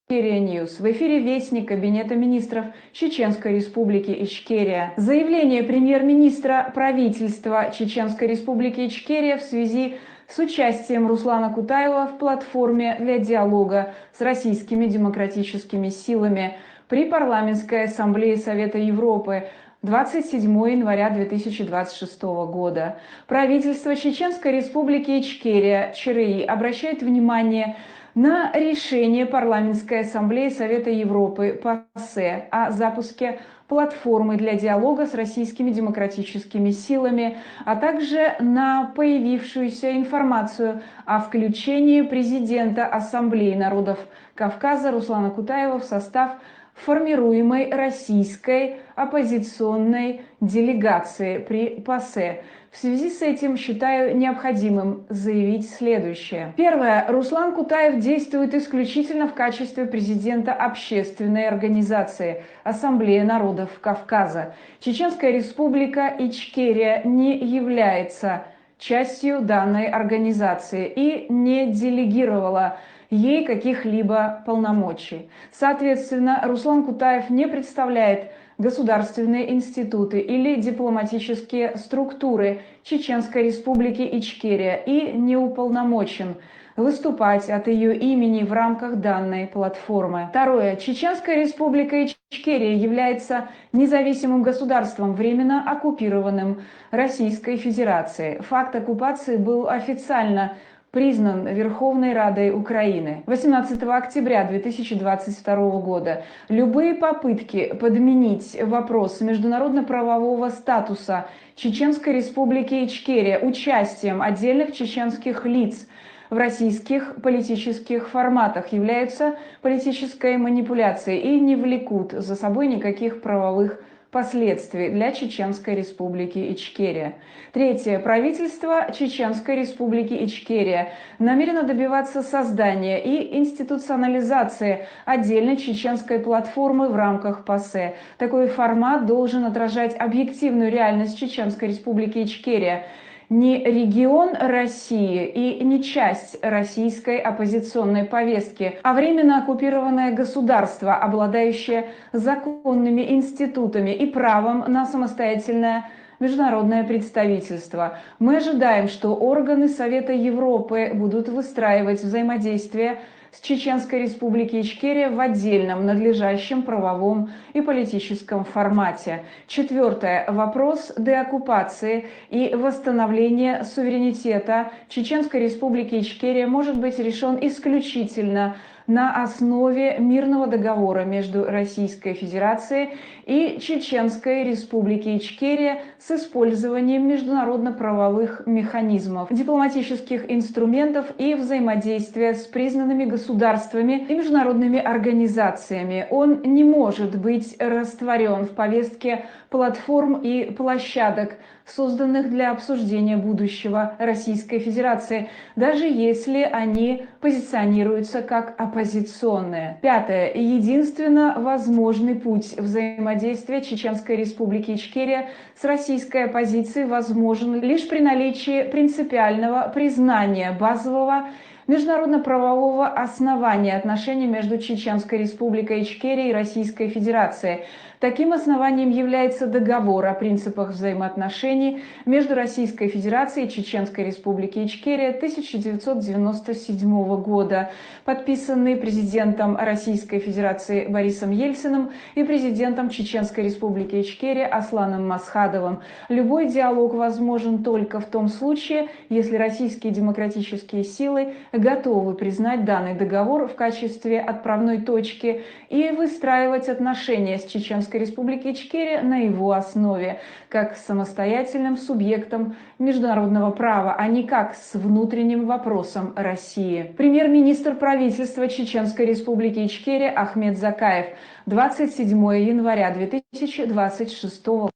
Ньюс. В эфире «Вестник» Кабинета министров Чеченской Республики Ичкерия. Заявление премьер-министра правительства Чеченской Республики Ичкерия в связи с участием Руслана Кутаева в платформе для диалога с российскими демократическими силами при Парламентской ассамблее Совета Европы 27 января 2026 года. Правительство Чеченской Республики Ичкерия, ЧРИ, обращает внимание на решение Парламентской ассамблеи Совета Европы ПАСЕ о запуске платформы для диалога с российскими демократическими силами, а также на появившуюся информацию о включении президента Ассамблеи народов Кавказа Руслана Кутаева в состав формируемой российской оппозиционной делегации при ПАСЕ. В связи с этим считаю необходимым заявить следующее. Первое. Руслан Кутаев действует исключительно в качестве президента общественной организации Ассамблея народов Кавказа. Чеченская республика Ичкерия не является частью данной организации и не делегировала ей каких-либо полномочий. Соответственно, Руслан Кутаев не представляет государственные институты или дипломатические структуры Чеченской республики Ичкерия и не уполномочен выступать от ее имени в рамках данной платформы. Второе. Чеченская республика Ичкерия является независимым государством, временно оккупированным Российской Федерацией. Факт оккупации был официально признан Верховной Радой Украины 18 октября 2022 года. Любые попытки подменить вопрос международно-правового статуса Чеченской республики Ичкерия участием отдельных чеченских лиц в российских политических форматах являются политической манипуляцией и не влекут за собой никаких правовых последствий для Чеченской республики Ичкерия. Третье. Правительство Чеченской республики Ичкерия намерено добиваться создания и институционализации отдельной чеченской платформы в рамках ПАСЕ. Такой формат должен отражать объективную реальность Чеченской республики Ичкерия, не регион России и не часть российской оппозиционной повестки, а временно оккупированное государство, обладающее законными институтами и правом на самостоятельное международное представительство. Мы ожидаем, что органы Совета Европы будут выстраивать взаимодействие с Чеченской республикой Ичкерия в отдельном, надлежащем правовом и политическом формате. Четвертое. Вопрос деоккупации и восстановления суверенитета Чеченской республики Ичкерия может быть решен исключительно на основе мирного договора между Российской Федерацией и Чеченской Республикой Ичкерия с использованием международно-правовых механизмов, дипломатических инструментов и взаимодействия с признанными государствами и международными организациями. Он не может быть растворен в повестке платформ и площадок, созданных для обсуждения будущего Российской Федерации, даже если они позиционируются как оппозиционные. Пятое. Единственно возможный путь взаимодействия Чеченской Республики Ичкерия с российской оппозицией возможен лишь при наличии принципиального признания базового международно-правового основания отношений между Чеченской Республикой Ичкерия и Российской Федерацией. Таким основанием является договор о принципах взаимоотношений между Российской Федерацией и Чеченской Республикой Ичкерия 1997 года, подписанный президентом Российской Федерации Борисом Ельциным и президентом Чеченской Республики Ичкерия Асланом Масхадовым. Любой диалог возможен только в том случае, если российские демократические силы готовы признать данный договор в качестве отправной точки и выстраивать отношения с Чеченской Республикой Ичкерия на его основе, как с самостоятельным субъектом международного права, а не как с внутренним вопросом России. Премьер-министр правительства Чеченской Республики Ичкерия Ахмед Закаев, 27 января 2026 года.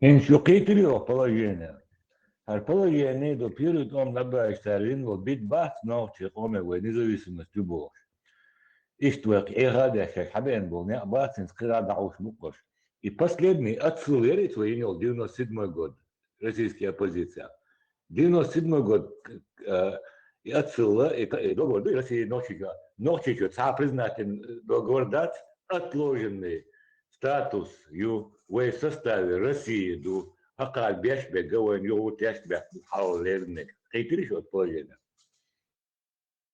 положение. Положение допирает он набрать бит бат ночи омевой независимостью Бог. Иштвак ирада шабен был не бат инскирада ушмукош. И последний отсыл верить в 97 год российская оппозиция. 97 год и отсыла и договор России ночью признателен договор дать отложенный статус в составе России до Hakal Beshbe going you test back how living. Какие еще положения?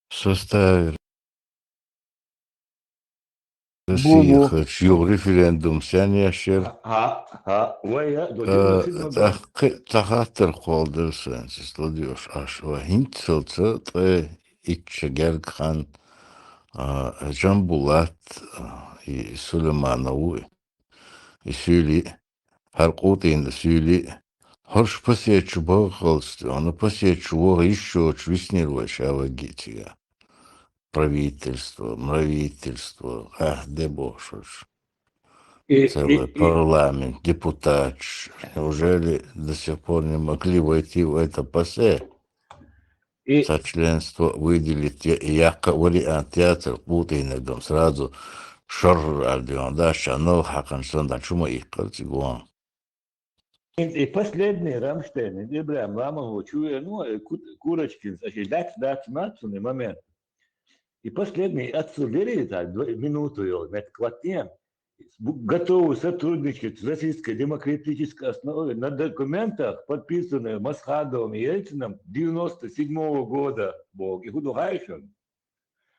В составе России хочу референдум сянящер. Тахатер холдерсен, студиош ашва хинцоца те итчегерхан Джамбулат и Сулейманову и Сюли Харкутин Сюли Хорш посечу бахалство, она посечу еще чвиснилось авагития. правительство, мравительство, де бошуш. И, Целый парламент, депутат. Неужели до сих пор не могли войти в это пасе? За членство выделить яка вариант театр Путинегом сразу шор альдион, да, шанол хакансон, да, чума их картигуан. и последний Рамштейн, и Ибрам Ламову чуя, ну, Курочкин, дать нацию момент. И последний отсудили минуту его, на квартем, готовы сотрудничать с Российской демократической основой на документах, подписанных Масхадовым и Ельцином 1997 года. Бог. И Худугайшин.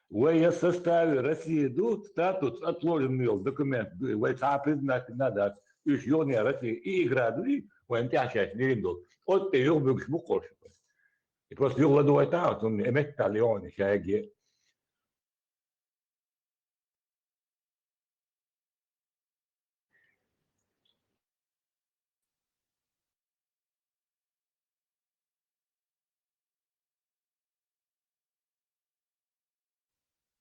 В составе России идут статус отложенный документ. Войца признать надо. Еще не Россия. И играли. Войн тяжать не видел. Вот ты его будешь мукошь. И просто его ладует аут. Он эмет талионы. Шаги.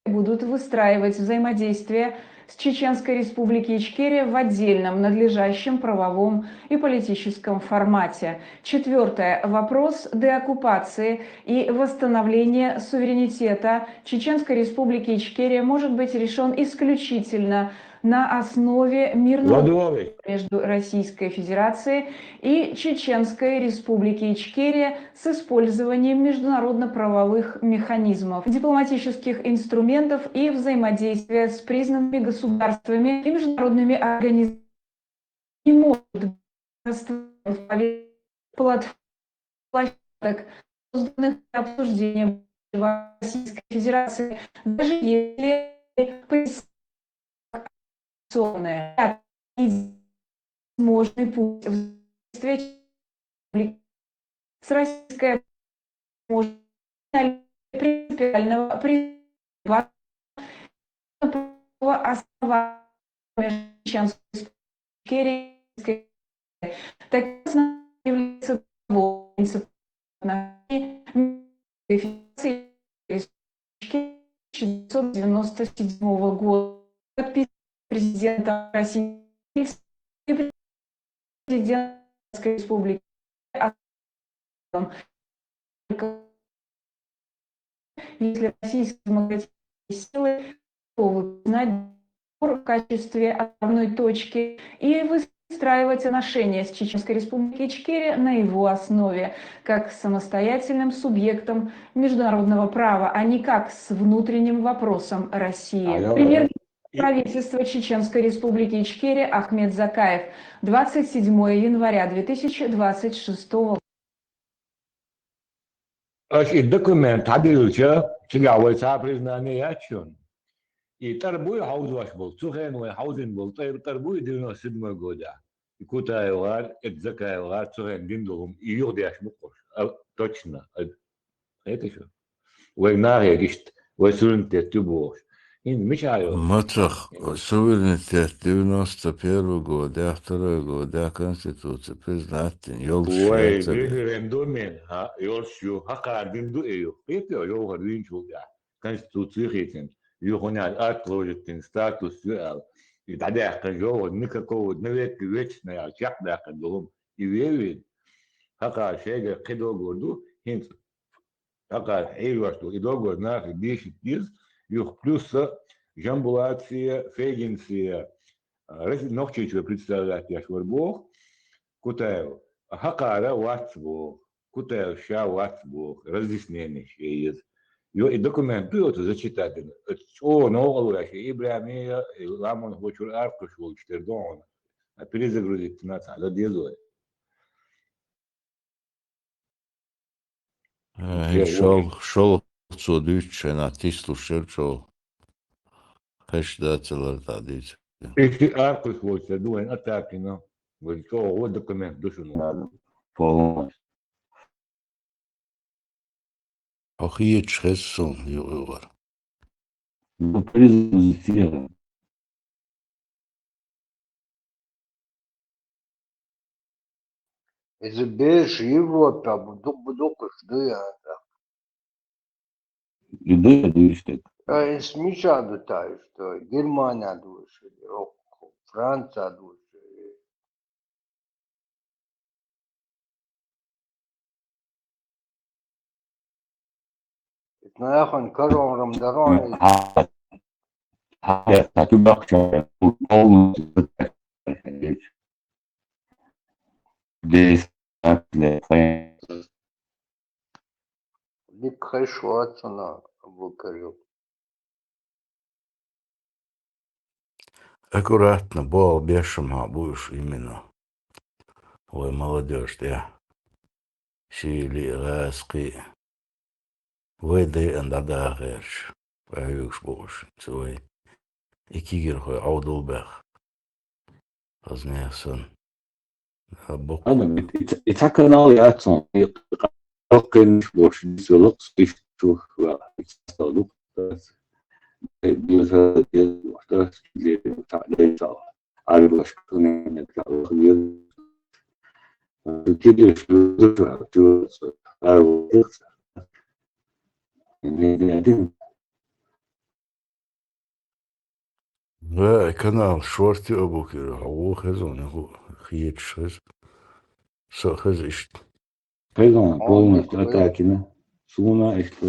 Будут выстраивать взаимодействие с Чеченской Республикой Ичкерия в отдельном, надлежащем правовом и политическом формате. Четвертое. Вопрос деоккупации и восстановления суверенитета Чеченской Республики Ичкерия может быть решен исключительно на основе мирного между Российской Федерацией и Чеченской Республикой Ичкерия с использованием международно-правовых механизмов, дипломатических инструментов и взаимодействия с признанными государствами и международными организациями. Не может быть площадок, созданных для обсуждения Российской Федерации, даже если возможный путь с российской принципиального основания Чеченской так является принцип 1997 года, подписан президентом России и президентом Республики. Если российские демократические силы готовы признать в качестве отправной точки и выстраивать отношения с Чеченской Республикой Ичкерия на его основе, как с самостоятельным субъектом международного права, а не как с внутренним вопросом России. Премьер-министр правительства Чеченской Республики Ичкерия Ахмед Закаев, 27 января 2026 года. Документ объявился, чиговойца признание отчен. И торбуй хауз ваш был, цухенвай хаузин был, торбуй 97 года. И кутаевар, экзакаевар, цухен диндулум, и юрдяш мукош. Точно. Это что? Война гишт, войсурнтет тюбош. Матах, суверенитет 91 год, 2 год, Конституция, признатель, Ой, референдумен, йолшу, хакардин дуэю. Это йога ринчуга. Конституция хитин. Юхуня отложит статус юэл. И тогда кажу, никакого вечного чахда кажу. И верит. Хака шега кидо году, хинт. Хака эйвашту, и долго нах 10 дней. Юх плюс жамбулация, фейгенция, ногчичего представлять я шварбог, кутаю, хакара ватсбог, кутаю ша ватсбог, разъяснение есть. И документы это зачитать. О, нового и Ибрахимия, и Ламон хочет арку шел 4 дона, а перезагрузить на это делает. Шел цодюче на ти слушал, что хешдателер тадить. Если арку хочет, думаю, атаки, но вот документ душу надо. Ох, и чесон, ювар. Ну, признан. Избежь его там, бдук, что я. Идея движет. Смешано, что Германия души, Франция души. Нахуй корон рамдарон. Hayatı bakça olmadı. Değişiklikle Лик хорошо отцена выкорил. Аккуратно, бол бешема будешь именно. Ой, молодежь, да. Шили, раски. Выйди андада герш. Появишь будешь. Свой. И кигер хой аудулбех. Познайсон. Adam itakanal yatson yıkın boş disoluk sıçtu ve istoluk diyorsa diyorsa diyorsa Ali başkanı ne kadar Türkiye şurada diyorsa diyorsa ne dedim Да, канал шорти обукер, а у хезон его хиет шез. Сахазишт. Peygamber polностью атакина суна işte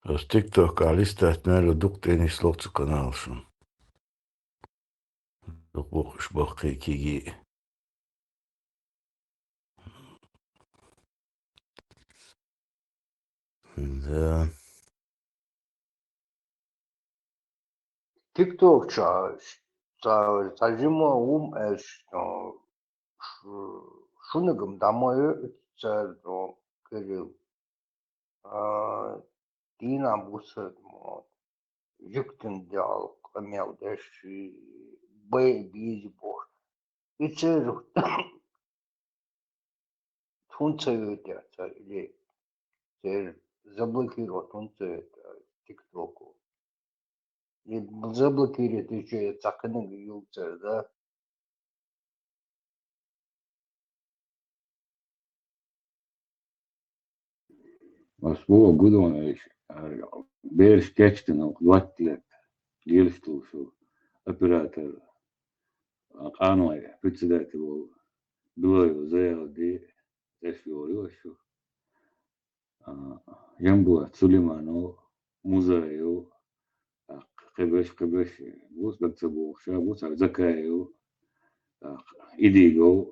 С ТикТок алистат мэло дуктени словцы каналшун. Дукбуш бахки киги. Да. ТикТок зажима шунагам домой кирил. Дина бусет yüktün dial kamelde бизи бор. İçer тунцевет или заблокировать тунцевет ТикТоку. И заблокировать еще цаканы гилцер, да? Asbu gudon beş geçtin o vaktiler gelişti şu operatör kanunlar bütçedeki bu duruyor zeydi eşiyor şu Yambu Sulimano muzeju kıbeş bu bakçabu şabu zakayo idigo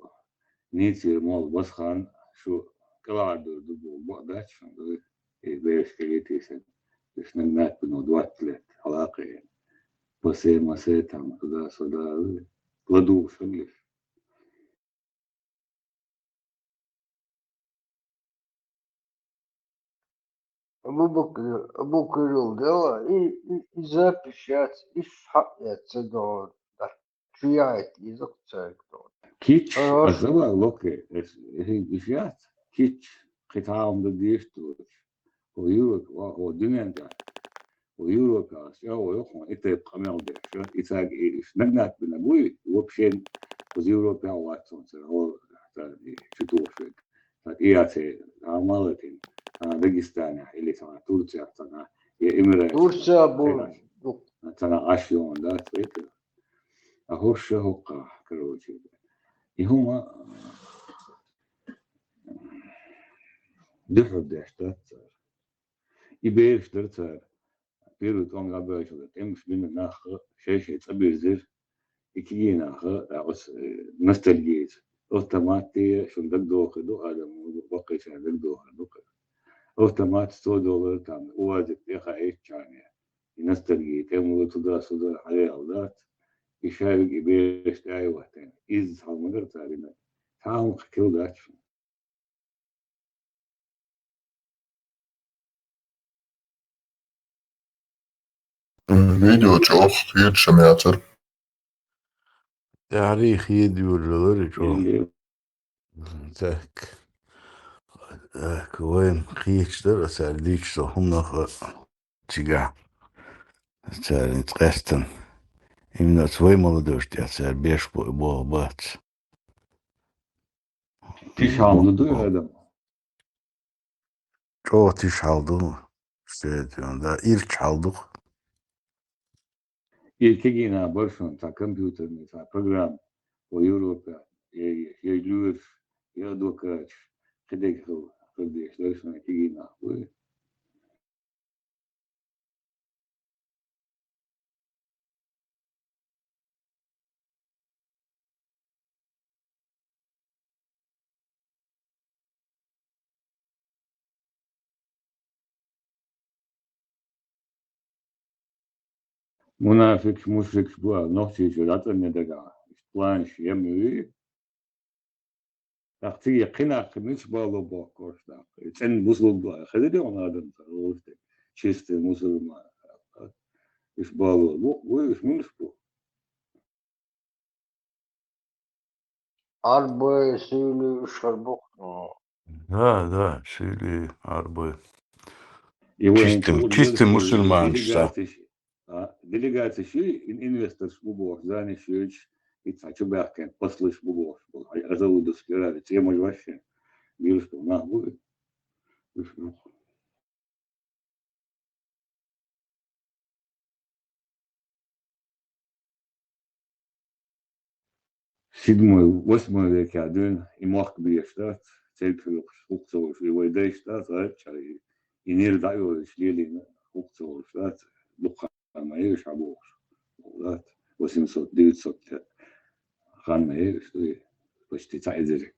niçir mal baskan şu kaladır bu bağdaş şu beş kelitesen düşünmek bunu duatlet halakı pase mase tam da soda ладу şöyle Абу Кирилл дело и запищать, и шапнется до чуяет язык церковь. Kiç acaba loke işyat kiç kıtamda değişti o Europe o dünyada o Europe ya o yok mu ete kamelde şu isak iş nagnak bina bu option o Europe ya Watson o şu şey İAC amalatin Dagestan ile sana Turkiye sana Emre Turkiye bu sana aşıyor da peki hoş hoka короче и хума дыхает что и бештер первый том габайшо темш бин нах шеше цабирзер икиги нах ос ностальгия автоматы шундак доходу адам бакыш андак доходу автомат $100 там уазик яха эчане и ностальгия тему туда-сюда халялдат يشارك بيش أي وقت إذ هالمدر تعليمه تعاون كيلو داتش Видео чего хитшем яцер. تاريخ يديو لوريجو. Так وين خيش درس عليك هم نخ تيجا. تعرف تقستن. Именно свой молодежь, я беш бо бац. Tiş aldı ya adam. Çok tiş aldı mı? İşte diyorum da ilk aldık. İlk yine başın ta kompüter mesela program o Avrupa ya Lewis ya Dokaç kadek o kardeşler sonra yine bu. Münafık müşrik bu noktayı şöyle ne de ga. Plan şey yapmıyor. Taktı yakına kınış bağlı bu koşta. Sen Müslüman hadi de onlardan o işte çiste Müslüman. İş bağlı bu iş bu. Арбы сыли шарбук. Да, шили арбы. Его Чистый мусульманство. делегация инвестор шбугов, зане шьюч, и цачу бахкен, послыш шбугов, а залуду скирали, тема вообще, вижу, что на будет. Седьмой, 8 веке один, и мог бы я штат, цельфил хукцовый, его идей штат, и не даю, шлили хукцовый штат, духа моей шабух, 800, 900 лет. Хан моей, что почти цайзери.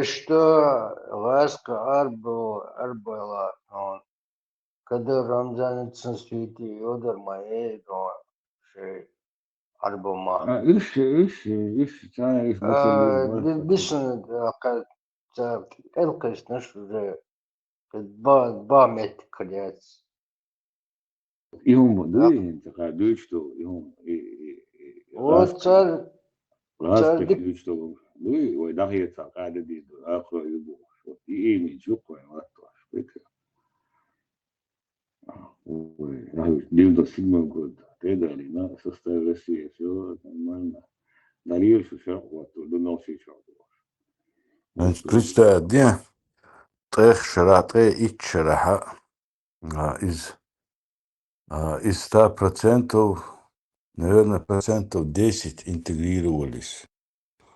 Что ласка арбала, когда Рамзан святи Йодер моей, шей арбома. Иш, цай, иш, мусульман. Бишен, элкаш наш уже два метра колец. Ihum duy, taka duy ihum Вот царь raste duy duy, ой dahi taka de di akro yubo. I mi chuko en wato, speke. Ой, dahi dildo sigma god. Pedali na sostavio si все нормально. Дарил все вот, до носи Представь, где трех шарате и чараха из 100%, наверное, 10% интегрировались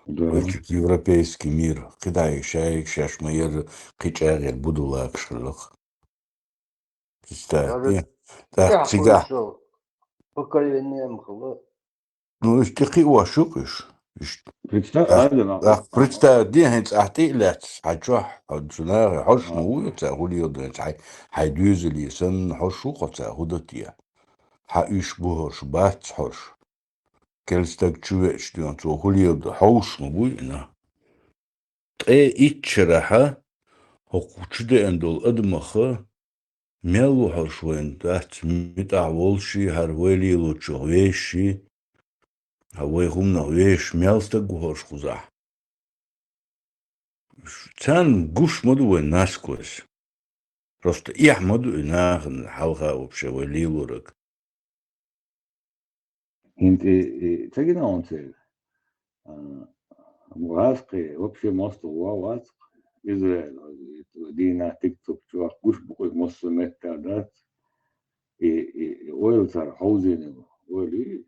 в этот европейский мир. Когда еще шашмаер кичагер буду лакшилах. Представь, так всегда. Поколением хлоп. Ну, и ты вашукаешь. Представь, представь, دي هتقلق هتروح هتزنار حش موي تاخدي يودن هيدوز اللي سن حش وقتا هدتيا هايش بوش بات حش كلستك تشويش ديون تو هولي يود حوش موي انا اتشرحا هقوچده اندول ادمخه ميلو حشوين دات متع والشي هرويلي لوچو ويشي هواي غمنا ويش ميلستك وحش خزاح كان قوش مدو الناس كويس просто я مدو ناخن حلقة وبشي وليلورك انت تجينا انت مرافقي вообще мост واسق إسرائيل دينا تيك توك شو أخوش بقول مصر متعدات ويل صار حوزين ويلي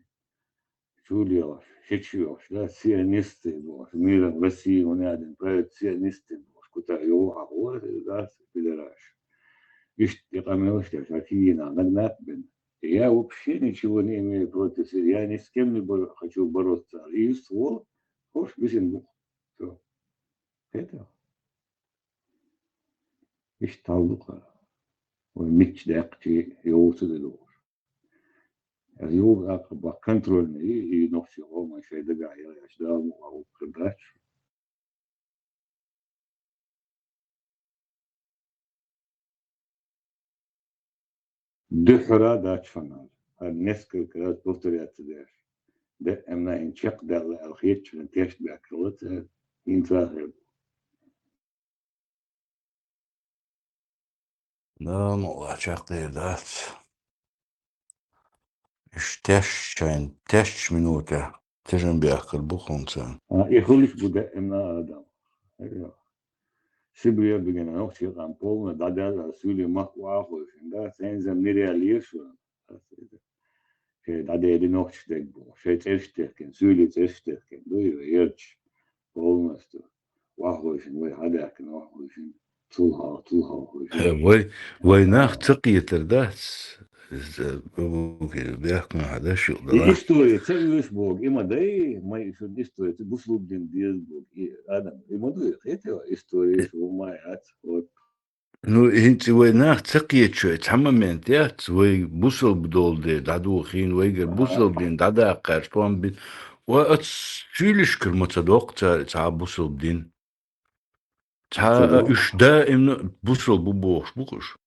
شو ليش شيء لا سيانيست بوش ميران بسي ونادن بريد سيانيست بوش كتا يوها هو ذات بدراش يقاموش تشاكينا نغنات بن я вообще ничего не имею против, я ни с кем не хочу бороться. И ствол, хош, бесен все. Это. إيش تعلقها والميتش داقتي يوصل الأول يوب أقبل كنترول ني نفسي هو ما شيء دقع يا أشدام أو كبرش دحرة داش فنان الناس كذا بوستريات تدير ده أمنا إن شق ده الخيط شن تيش بأكلته ينتهي Да, ну, чак ты, да. تش منوتة تجن بيأكل بخونسان يخلش بدا إمنا آدم سبريا بجنا نوشي قام بولنا دادا سولي ما واخوش دا سينزم نيريا ليشون دادا يدي نوش تكبو شيء تشتكن سولي تشتكن دو يرش بولنا ستو واخوش وي هذا كان واخوش طولها ويناخ تقية ترداس بيحكم هذا شو ده история целый бог има дай май что история ты буслубдин диз бог адам има дай это история что май вот ну انت ويناخ تقية شو تحمم انت وي بوصل بدول دي دادو خين ويجر بوصل بدين دادا قرطان بين واتسيلش كلمة صدق تا بوصل بدين تا اش دائم بوصل بوش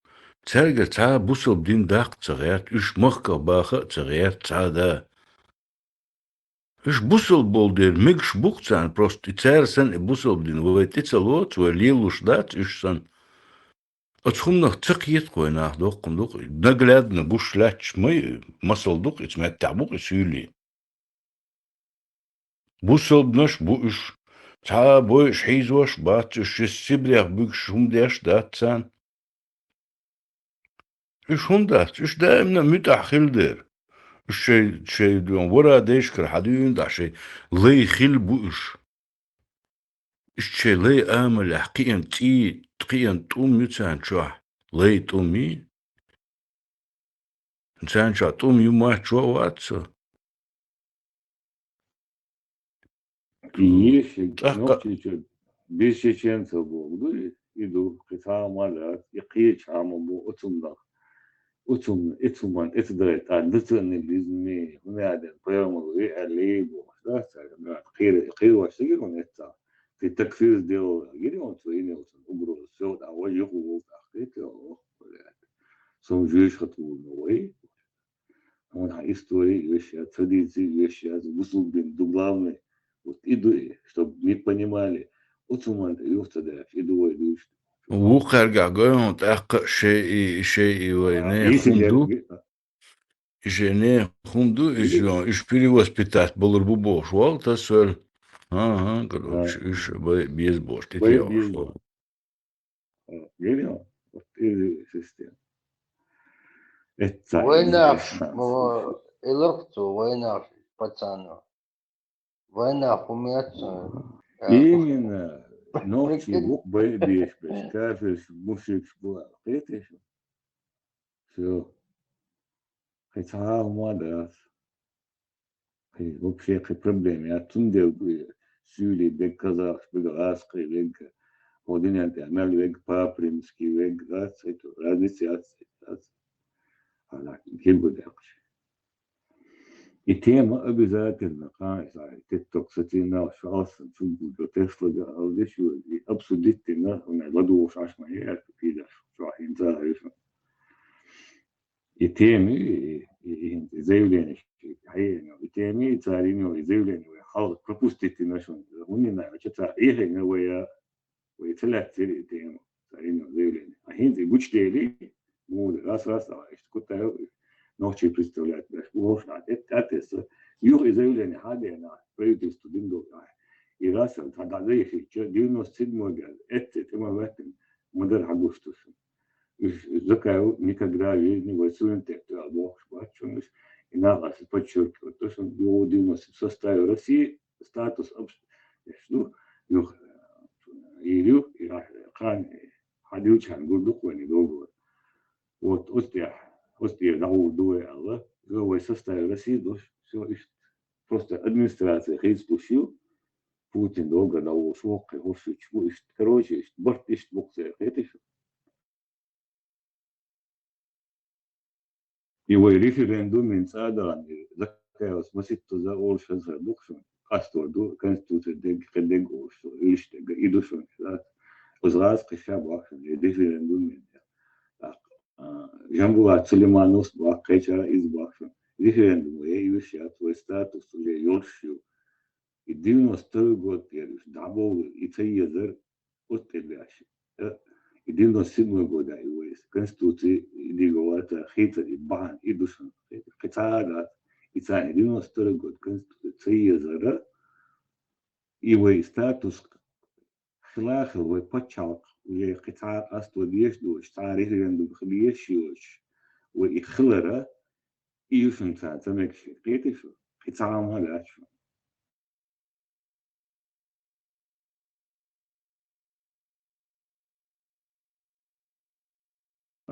ترجع تا بوصل بدين داق تغيرت اش مخك باخ تغيرت تا دا اش بوصل بول دير ميكش بوكتان بروست تيرسن بوصل بدين ويتيتسلوت وليلوش دات اش سن اتخمنا تقيت قوينا دوقم دوق نقلاد نبوش لاتش مي مصل دوق اتمتع بوق يسيلي بوصل بنش بوش تا بوش حيزوش باتش السبليغ بوش هم داش دات سان ايش هم دات ايش دائما متع خلدر الشيء دون ورا ديشكر حدين دا شيء لي خل بوش الشيء لي امل حقيقا تقيا توم يتسان شوح لي تومي انسان شو توم يما شو واتسو есть ночи без чеченцев был иду кита мала يقيش عمو أتوم إتومان إتدريت عن دتن الإزمي هنا عدن بيرمو الليب وحدات قير واشتغل ونتا في التكفير ديو يجري وانتويني وتنقبرو السود أول يقوم تحقيقه سوم جيش خطوه نوعي هون истории вещи традиции вещи высуг бин дуглавны вот иду чтобы не понимали Отуман يفتدى иду идуш وقرقع قوي تحقق شيء وينه خمدو جنيه خمدو إيش بيري وسبيتات بولر بوش والتا سؤال ها قالوا إيش بيز بوش تتياوش جميل إيه سيستم ويناش إلقتو ويناش باتسانو ويناش وميات именно ночи бог бейбеш кафеш мушик шбуа петеш все хотя мадас вообще проблемы я тунде сюли бек казах бегас кривек один تعمل век папримский век газ это разница على كل بدقش التيمة بذات المقاييس تيك توك ستينا وشخص نشوفه تسلا أو ده شو أبسط ديتنا ونعبده وش عش معي كده شو راح ينتهي شو التيمة زي ولا نشي حقيقة التيمة تارينه زي ولا نوي حاول كروستيتنا شو هوني نعم كتا إيه نويا ويتلات تري التيمة تارينه زي ولا الحين زي بوش تيلي مو راس عايش كنت ночи представляет, можно это юг заявление хадия на правительство диндо и раз тогда заехали 97 год это тема в этом модель агустус закаю никогда не войсуем это бог бачун и нас подчеркивает то что его 90 составе России статус ну или кан хадиучан гурдуквани договор вот После дау дуэ алла, его составил Россию, все просто администрация хейс пустил, Путин долго дау шок, его шучу, короче, борт ищет буксы, это еще. Его референдум инсада, закая смысит то за олша за буксом, касторду, конституция дег олша, ищет, идушон, возраз киша бакшен, референдум Jambulat Suleimanos Bakaicha is Bakshan. Referendum Yushat was status to the Yorshu. It did not still got there, double it's a year, what the dash. It did not signal go that ways. Constitute Digowata hated it ban Edushan. Katada إذا 92 год Конституция зара и статус خلاخ وبتشالق وقطع أستوديش دوش تاريخ عند بخليش يوش وإخلرة إيوشن ساعة مكشي قيتشو قطع ما لاشو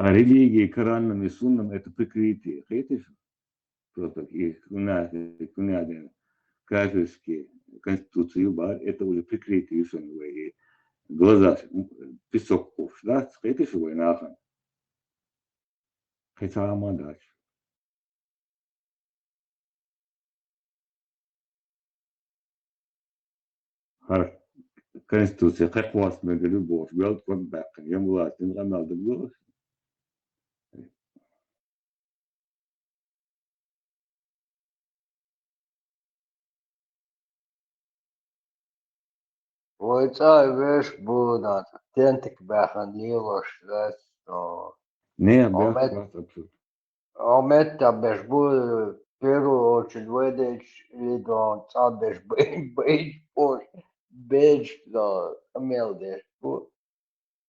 А религии Коранном и Сунном это прикрытие. Видишь? Просто их кунады кафирские конституцию бар это уже прикрытие и глаза песок ковш, да? Видишь его нахан. Хотя амадач. Хар конституция как вас на любовь, белт под бак, я млад, не надо было. ويتعايش بونا تنتك باخن ليوش لسه Не, бях, абсолютно. عملت باش بو بيرو تشدويدش ليدون تعبش بيج بوش بيج لا أميل ديش بو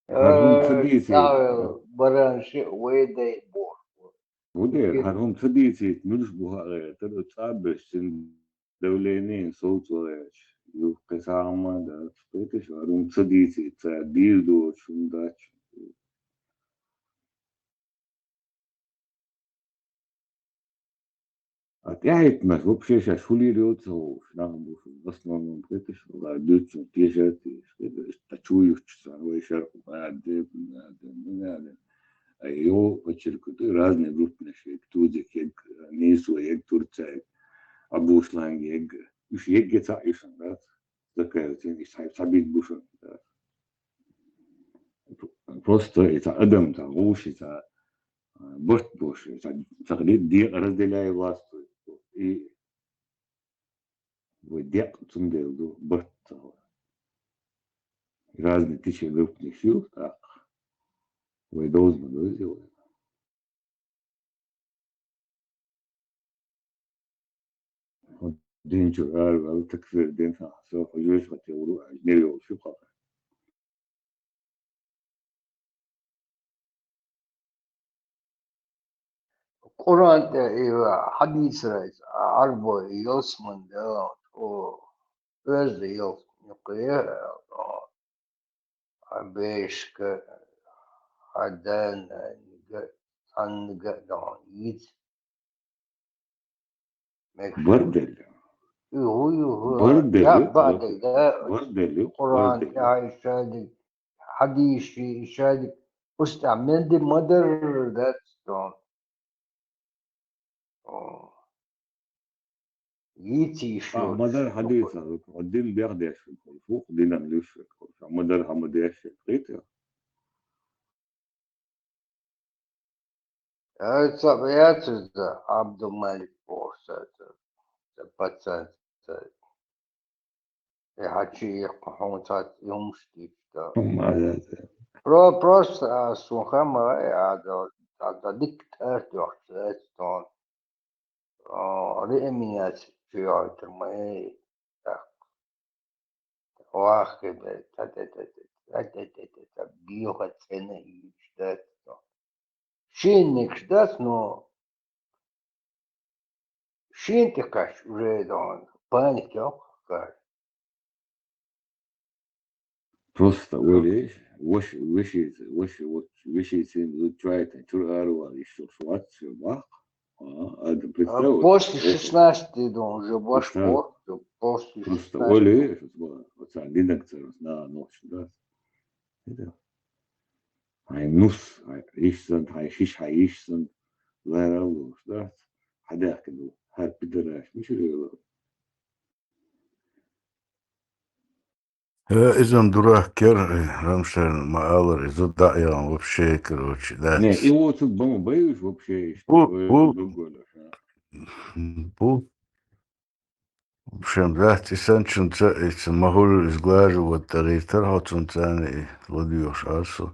Харгум традиции. تعال برانش ويدي بو ودير هارهم تراديции ملوش بوها ترى تعبش دولينين صوتوش يوقع سامة دا تبيتش هارهم تراديции تعديل دو شونداش أتعيت مش вообще сейчас фулируется нам в основном بيتش ولا دوتش تيجاتي تشويش ويشار надо ее подчеркнуть разные группы кто как несу как Турция обушланг как уж как цаишан да такая тень сабит бушан просто это адам там уши это борт буши это تقليد دي разделяя власть и вот дек zum делу борт разные тысячи группных сил так вы должны сделать. دين جوال أو تكفير دين سوف يجوز وتقولوا نيو شو خاطر قرآن حديث رئيس عربو يوسمن دون و رز يوسمن يقيا بيش عدان عن قدون يت بردل هو بردل لا بعد ذا بردل قرآن تعيش شادي حديث شادي استعمل دي مدر ذات ستون يتي شو مدر حديثة الدين بياخد فوق دين ملوش مدر حمد يشفي قيتها طبيعت عبد الملك بورصة باتسان يحكي قحوطات يمشي просто сухама هذا ديكتاتور تون رئميات في عتمه واخد بيوغا سنة يشتات شينك شتات نو شين تكاش ريدون بانك يوكاش просто вышли тратить турару еще шваться бах это представляешь после 16 уже башкор после просто оле вот редактор на ночь да это нус هيشسن لا يروح ده حداك كده هاد بدراش مش إذا دراه كر رمشان معالر إذا ضايع вообще короче да. Не, его тут боюсь вообще. В общем, да, ты санчун это могу изглаживать тарифтер, хотун цаны ладьёшь асу.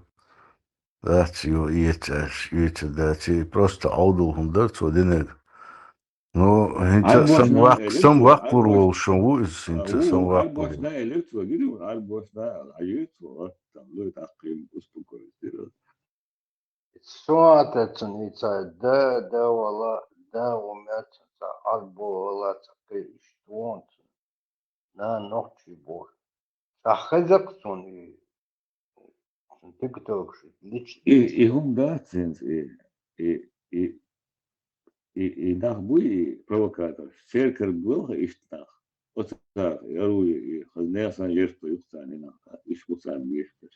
Да, ты и это, да, ты просто аудул хундар, то денег. Ну, Альбош на сам электро, вак пурвол, шо сам вак Альбош пурвол. на электро, гидим, Альбош на аютро, там луит аким успокоить. Суатецун ица да вала да умятца арбо вала цакы иштуонцун на ногчи бор. Ахазакцун и тиктокши лично. И он да, ценз, и нах буи провокатор. Серкер был иштах. Вот так, я руи, хазнесан жертву юхтани нах, ишмусан бишкер.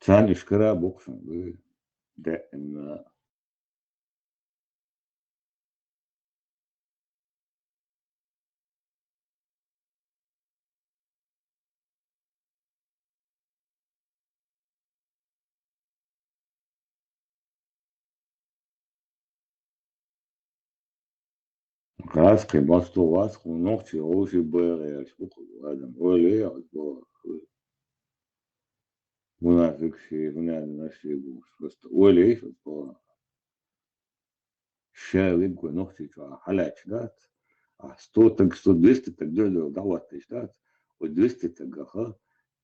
Цани шкара боксан, да, на краской мосту вас, ногти, уши были, шпуку, ладно, оле, منافق شيء هنا شيء просто оле, что شارك ونقطي حلقة شدات 100 так 100 200 так дёрдо дават штат و 200 так ха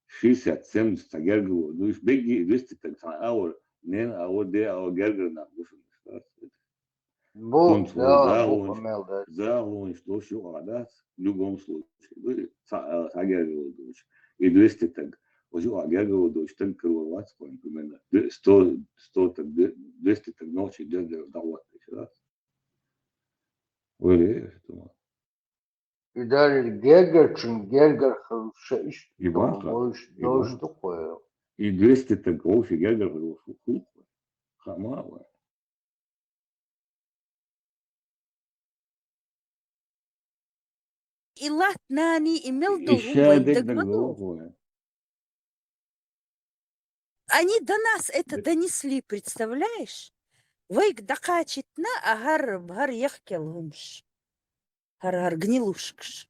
60 70 تجرجو دوش بيجي 200 так اور نين اور دي اور جرجر نقوش штат Бог, да, Бог умел, да. заглон что шо عادات в любом случае تجرجو دوش и 200 так وشو جرجو دوش تنكر واتس بوينت من 100 так 200 так ночи дёрдо дават штат Öyle tamam. İdare Gerger хавшиш. И банка. Дождь такое. И 200 так вообще гергер был фух. Хамава. И латнани имел И долгу щадек догману. Они до нас это донесли, представляешь? Вейк докачитна, агар яхкелгумш. Гар гнилушкш.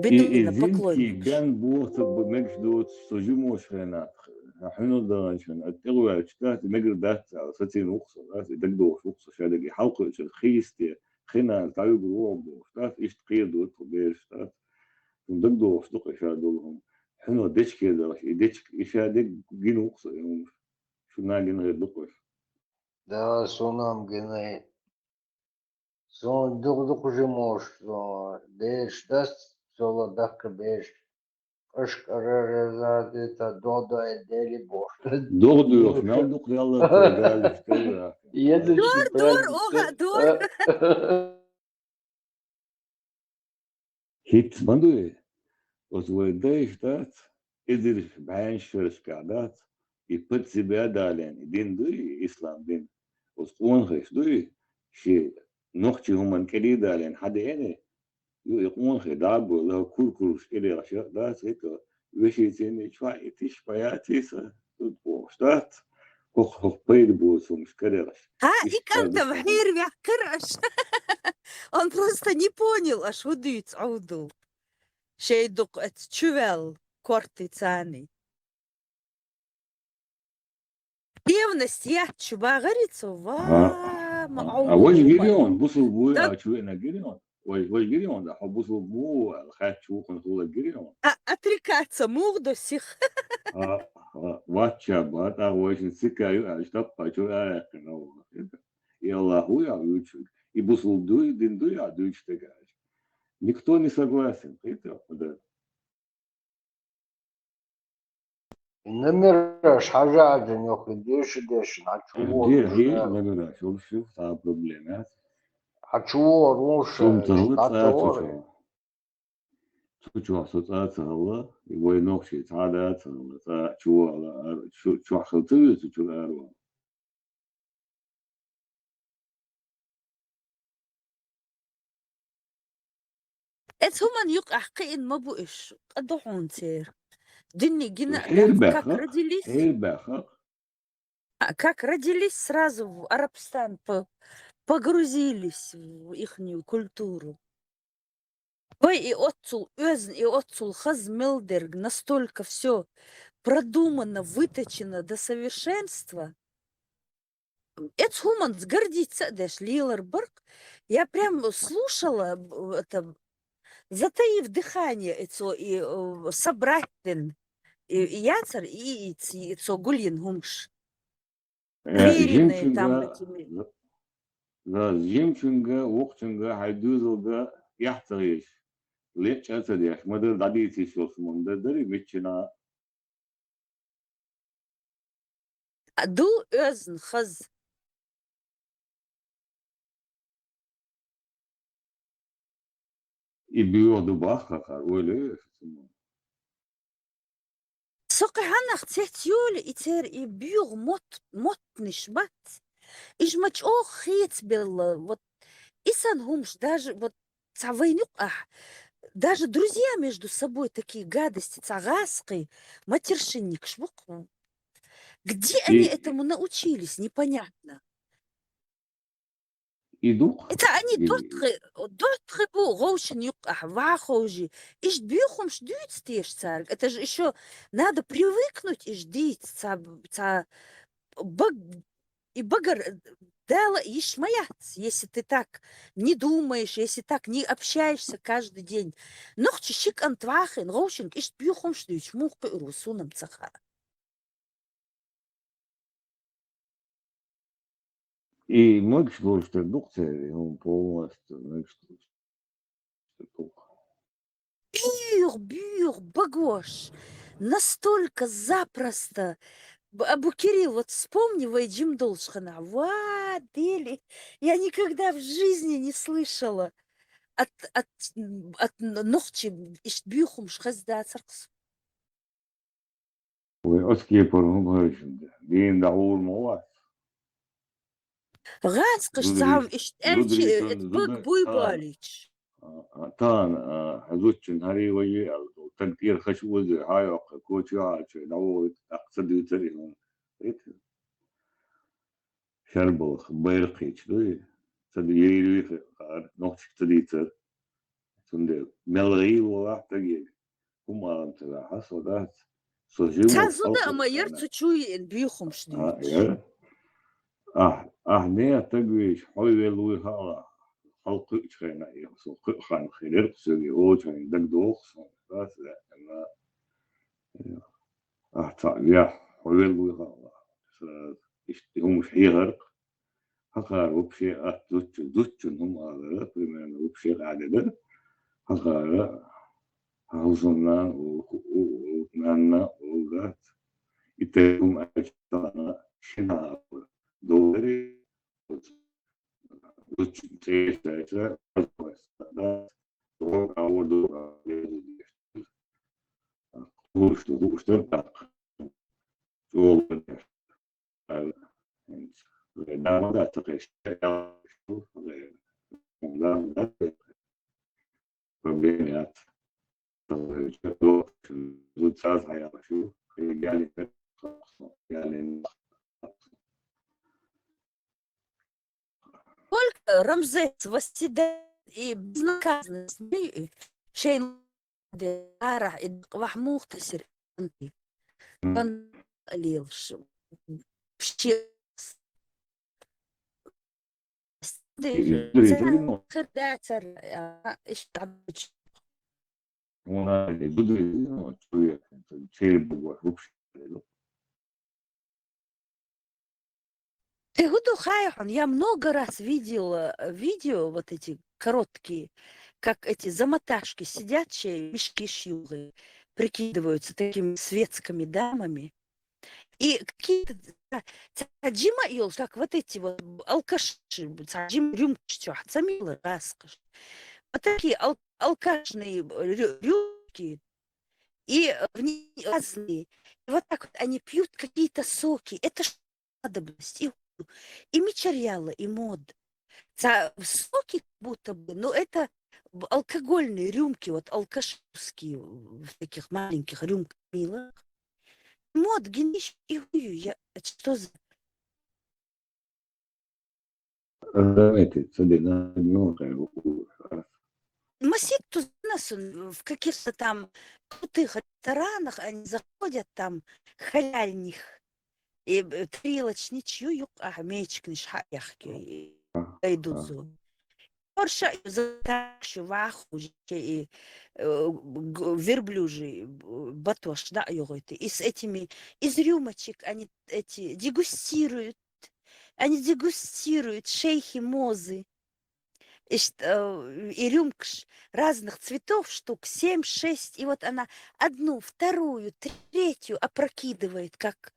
Бедуина поклонник. Бен бухт между сужимошена. حنو دانشن اتقوا اشتات مجر دات ستين وقصه دقدو وقصه شادق حلقه الخيست خنا تعيب الوعب وشتات ايش تقيد وتبير شتات دقدو وشتق شادولهم حنو ديش كده ديش شادق جين وقصه يوم شو ناقين غير دقوش Да, сонам геней. Сон дук жимош, деш даст сола дахка беш. Ашкарарезад это додо дели бош. Дорду yok, ne olduk yallah geldi işte ya. Dur, oha dur. Hit bandu. وزويداي شتات إدر بعين شرش قعدات يبت زبادة دالين دين دوي إسلام دين وسقون خيش دوي شيء نختي هم كلي دالين حدا يعني يقون خي دابو له كل إلى رشاء دات هيك وشي تاني شوي تيش بياتي سا شتات خو بيد بوس ومش كدرش И как там Хирвя Краш? Он просто не понял, аж удиц ауду. Шейдук эт чувел корты цаны. Ревность я чуба говорится, ва, وش جريون بوصل بوي شو أنا جريون وش جريون ده بوصل بو خات شو كن هو جريون отрекаться мух сих. واتشا باتا وش سكايو أشتاق شو أكنو يلا هو يا يوتيوب يبوصل دوي دين دوي عدوي штагаш никто не согласен это да Намираешь хажаджи нёхи деш начуор. где намираешь вообще та проблема Ачуор уж штатор شو أساسا الله يبغى نقشة عادات الله شو على شو خلطة شو أروى ات هما يق أحقين ما بقش قدحون سير دني جنا как родились сразу в Арабстан погрузились в ихнюю культуру. Ой, и отцул хаз милдерг настолько все продумано, выточено до совершенства, это хуман гордится, дашь, Лилерберг. Я прям слушала это, затаив дыхание, это и собрать и яцер, и это гулин гумш. Веренные там этими. Жемчуга, Охчунга, Хайдузуга, Яхтариш. Лечь отсадишь, мы дадите сосмон, да ветчина. Ду özn хаз. И биоду баха, öyle. Сокаханах цетюль и тер и бюр мот нишбат. Ижмач ох хец был вот исан гумш даже вот цавайнюк даже друзья между собой такие гадости, цагаской, матершинник, швук. Где они этому научились, непонятно. И дух. Это они дотхы бу роушен юк вахожи. Иш бюхом ждут стеш царь. Это же еще надо привыкнуть и ждить и багар дала иш маяц, если ты так не думаешь, если так не общаешься каждый день. Noch чищик антвахен роушен иш бюхом ждут мух по русунам цаха. И многие считают, что дух он полностью, Бюр, багош. Настолько запросто. Абу Кирилл, вот вспомни Вайджим Долшхана. Дели. Я никогда в жизни не слышала от ногчи иш бюхум шхаздацаркс. وأسكي برهم دين دعور موات. Гаскаш сам иш эльчи бэг буйбалич. تان حزوتشن هاري ويا تنكير خشوز هاي كوتشي عاش دعور أقصد يتريهم شربو بيرقيش دوي تديري في نقطة تديتر تندي ملغي وواحد تجي هم أنت لا حصلت Цазуда майерцу чуен бюхум шнюч. نية تجويش حوي لويها خلق خينا يخصو خان خير سوي أوجه دقدوخ بس لا تعبيا حوي لويها هم مش هيغرق هكا وبشي دوتش هم هذا بمن وبشي قاعدة هكا هوصلنا ومنا وذات يتهم أجتنا شنا دوري دوتش تيجي دور أو دور وش تبقى شغل لا ما تقيش لا بروبليمات زود ساعات حياة شو يعني Сколько Рамзес восседает и безнаказанность шейн дара и вахмух тасир он лил Ты Хайхан, я много раз видела видео, вот эти короткие, как эти замоташки сидячие, мешки шьюлы, прикидываются такими светскими дамами. И какие-то Джима ил, как вот эти вот алкаши, Джим рюмки, самила раскаш. Вот такие алкашные рюмки, и в них разные. И вот так вот они пьют какие-то соки. Это ж надобность. И материалы, и мод. Соки будто бы, но это алкогольные рюмки, вот алкашские, в таких маленьких рюмках милых. Мод, гениш и хую. Я, это что за... Масик тут у нас в каких-то там крутых ресторанах, они заходят там халяльных И трилоч ничью юк, а мечк ниш хаяхки. Айду зу. Орша затащу ваху, и верблюжий батош, да, йогойты. И с этими, из рюмочек они эти дегустируют. Они дегустируют шейхи, мозы. И рюмкш разных цветов, штук 7-6, и вот она одну, вторую, третью опрокидывает, как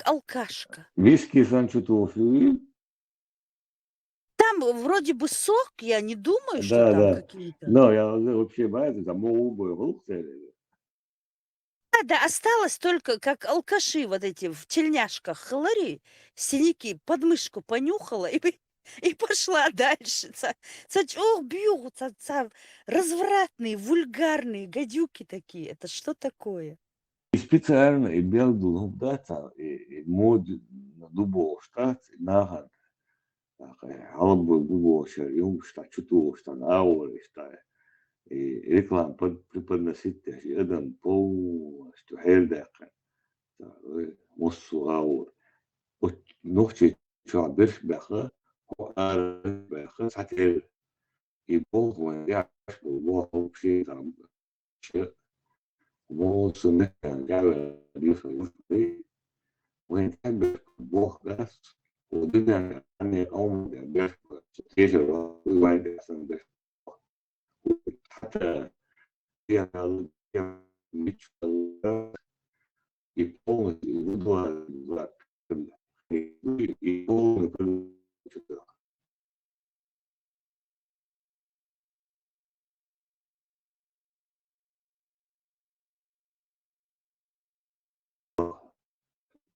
алкашка. Виски санчутофи. Там вроде бы сок, я не думаю, что Да, там да. какие-то. Но я вообще боюсь, там могу быть. Да, осталось только, как алкаши вот эти в тельняшках хлори, синяки, подмышку понюхала и пошла дальше. Ох, бью, развратные, вульгарные гадюки такие. Это что такое? И специально, и белду, да, и мод на дубов, штат, наган. Албу дубов, юм, штат, чуту, штат, ауры, штат. И реклам преподносить, один полностью хердакан. Муссу аур. نوختي تعبر بخا وقال بخا ساتير يبوغ ويعرف بوغ بشي تعب شيء مو سنة جعل يفهم وين كان بوغ بس ودنا أني أوم بس تيجي وايد أحسن بس حتى يعني مش يبوغ يبوغ يبوغ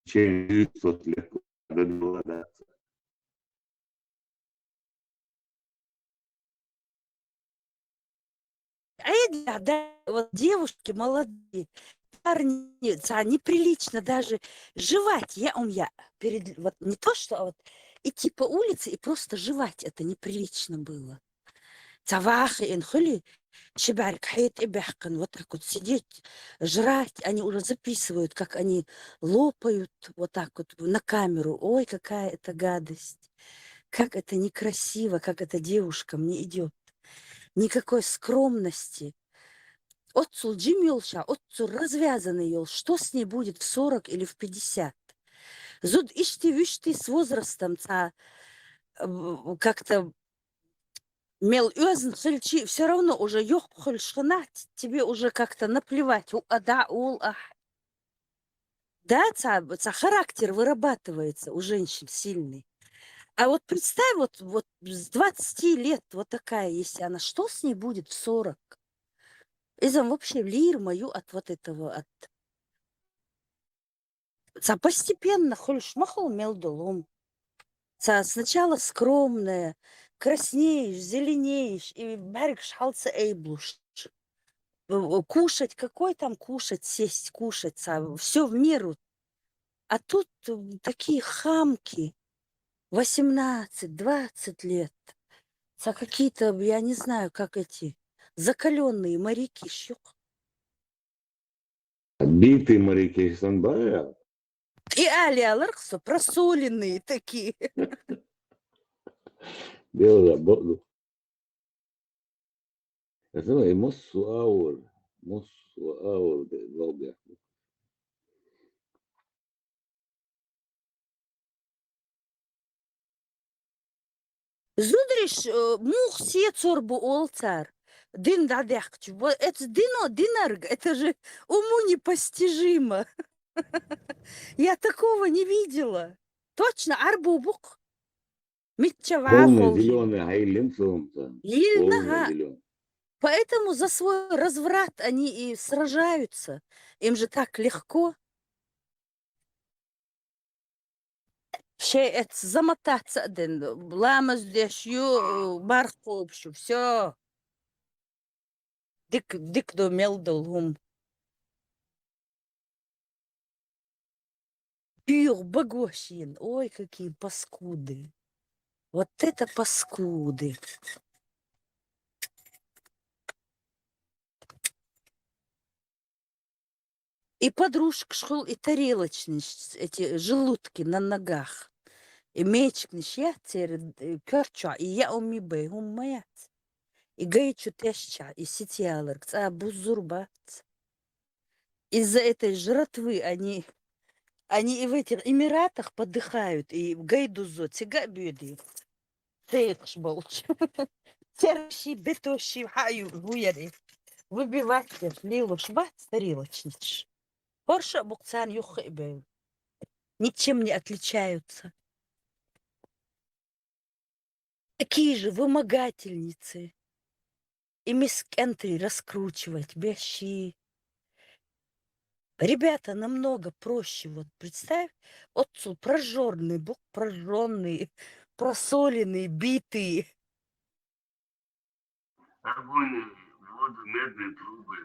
شيء صوت لك Да, вот девушки молодые, парни, неприлично даже жевать. Я вот не то, что вот идти по улице и просто жевать, это неприлично было. Цавахи, инхули, чебарик, хайт и бяхкан, вот так вот сидеть, жрать, они уже записывают, как они лопают вот так вот на камеру. Ой, какая это гадость, как это некрасиво, как это девушкам не идет. Никакой скромности. Отцу джимилша, отцу развязанный ел. Что с ней будет в 40 или в 50? Зуд ишти-вишти с возрастом как-то мел юзн хильчи, все равно уже ёх хольшханать, тебе уже как-то наплевать. Да, характер вырабатывается у женщин сильный. А вот представь, вот с 20 лет вот такая, если она, что с ней будет в 40? Изам вообще лир мою от вот этого, постепенно хольш махал мелдолом. Сначала скромная, краснеешь, зеленеешь, и барик шалца эйблуш. Кушать, какой там кушать, сесть, кушать, все в меру. А тут такие хамки, 18-20 лет. Какие-то, я не знаю, как эти закаленные моряки, щук. Битые моряки, санбая. И алиалархсо, просоленные такие. Дело работу. Это и моссу аур, долбя. Зудриш, мух сецорбу олцар. Дин дадяхчу. Это динарг, это же уму непостижимо. Я такого не видела. Точно, арбубук. Полный зеленый, а и линцом-то. Полный зеленый. Поэтому за свой разврат они и сражаются. Им же так легко. Шеет замотаться один. Ламас дешью, барху общу. Все. Дик до мелдалгум. Пьюр багошин. Ой, какие паскуды. Вот это паскуды. И подружка шел, и тарелочные, эти желудки на ногах. И мечкнеш я кърча, и я умибе, умаят. И гайчу теща, и сетиалеркс, а бузурбат. Из-за этой жратвы они и в этих Эмиратах подыхают, и гайдузо, тига бюди. Тейкш болч. Терши, бетоши, хаю, гуяри. Выбивать, лилу шбат, тарелочнич. Порша букцан юхибе. Ничем не отличаются. Такие же вымогательницы. И мискенты раскручивать, бящи. Ребята намного проще. Вот представь, отцу прожженный, бог прожженный, просоленный, битый. Огонь, воду, медные трубы,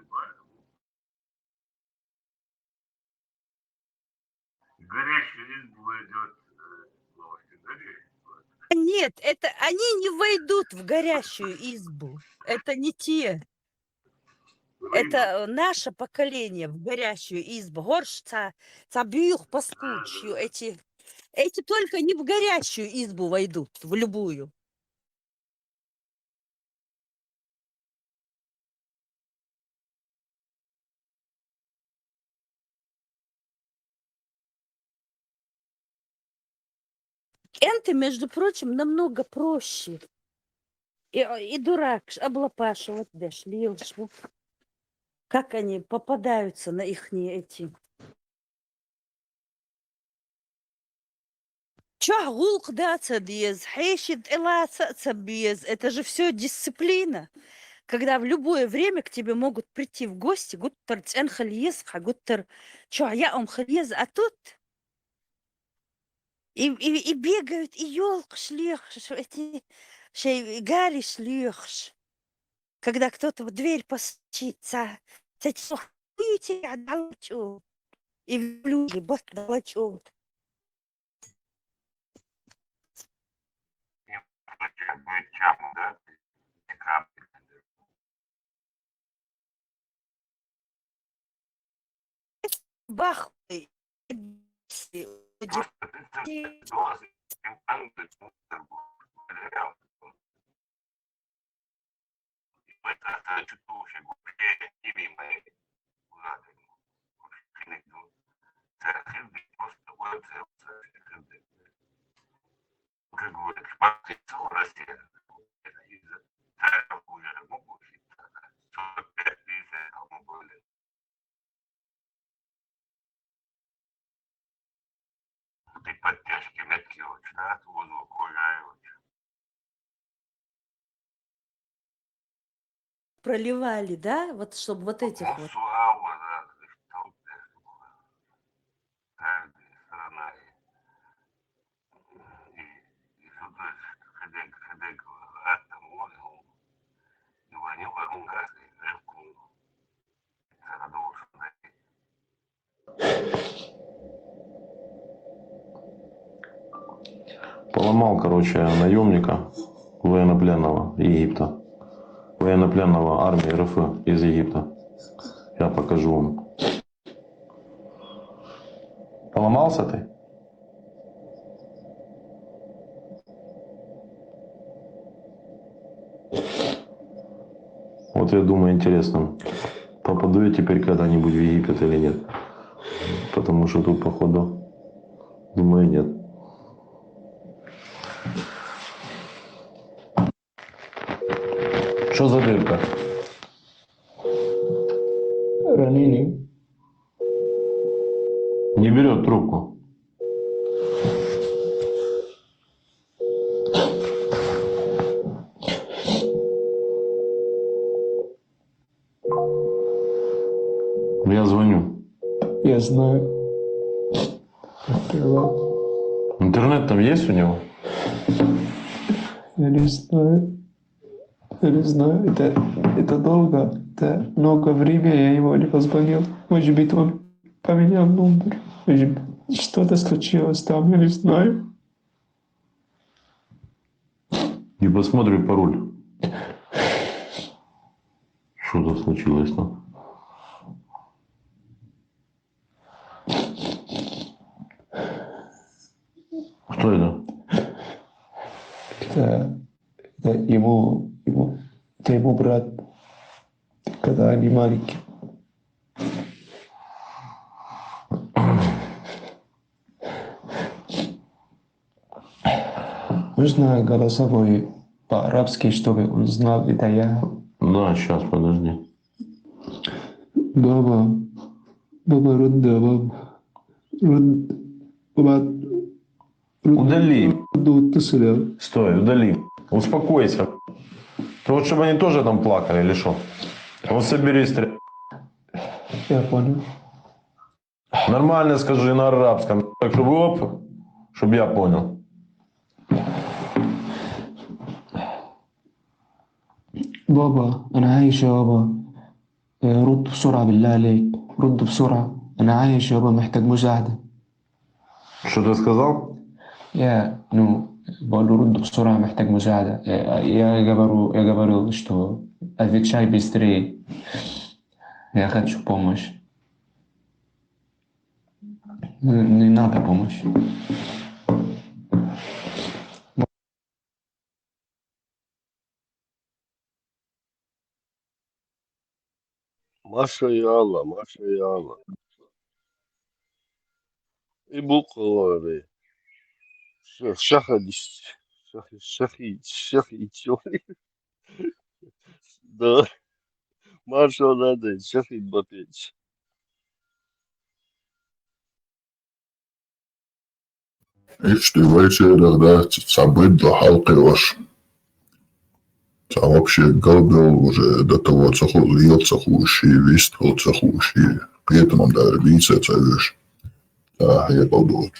горящий избу идет, горящий. Нет, это они не войдут в горящую избу. Это не те. Это наше поколение в горящую избу. Горшца, цабюх паскучью. Эти только не в горящую избу войдут, в любую. Энты, между прочим, намного проще. И дурак облапашивать дошли. Как они попадаются на ихние эти. Чё гулк да цадиез, хейшит эла цабиез. Это же все дисциплина. Когда в любое время к тебе могут прийти в гости, гуттер цен хальез, гуттер, чё, я хальез, а тут и бегают, и ёлк шлёхш, эти гали шлёхш. Когда кто-то в дверь постучится, и в люди баталачут. Бах! Ты подтяжки метки очень, да, воду кожаю. Проливали, да? Вот чтобы вот этих вот. Суава, да, каждая страна. И сюда хедек, атом, мозгу, и ваню, варунга, и ревку. Поломал, короче, наемника военнопленного Египта. Военнопленного армии РФ из Египта. Я покажу вам. Поломался ты? Вот я думаю, интересно, попаду я теперь когда-нибудь в Египет или нет. Потому что тут, походу, думаю, нет. Что за дырка? Ранение. Не берет трубку. Я звоню. Я знаю. Открывай. Интернет там есть у него? Я не знаю. Я не знаю. Это долго. Это много времени я его не позвонил. Может быть, он поменял номер. Может быть, что-то случилось там, я не знаю. И посмотри пароль. Что-то случилось там. Что это? Это ему брат, когда они маленькие. Можно голосовой по-арабски, чтобы он знал, это я. Да, сейчас, подожди. Баба, рудда, баба, Удали. Стой, Стой, удали. Успокойся. Ты вот чтобы они тоже там плакали или что? Вот соберись. Я понял. Нормально скажи на арабском. Так, чтобы оп, чтобы я понял. بابا أنا عايش يابا رد بسرعة بالله عليك رد بسرعة أنا عايش يابا محتاج مساعدة. Что ты сказал? بقول له رد بسرعة محتاج مساعدة. Я говорю, что отвечай быстрее. Я хочу помощь. Не надо помощи. Маша и Алла. И буквы. Шахи, чёрный. Да. Маша надо, шахи бапеть. Ишь ты вечерах, да, событь до халки ваш. Там вообще голбел уже до того ел цехущий, вистал цехущий. Поэтому да, лица царишь. Да, я подумал.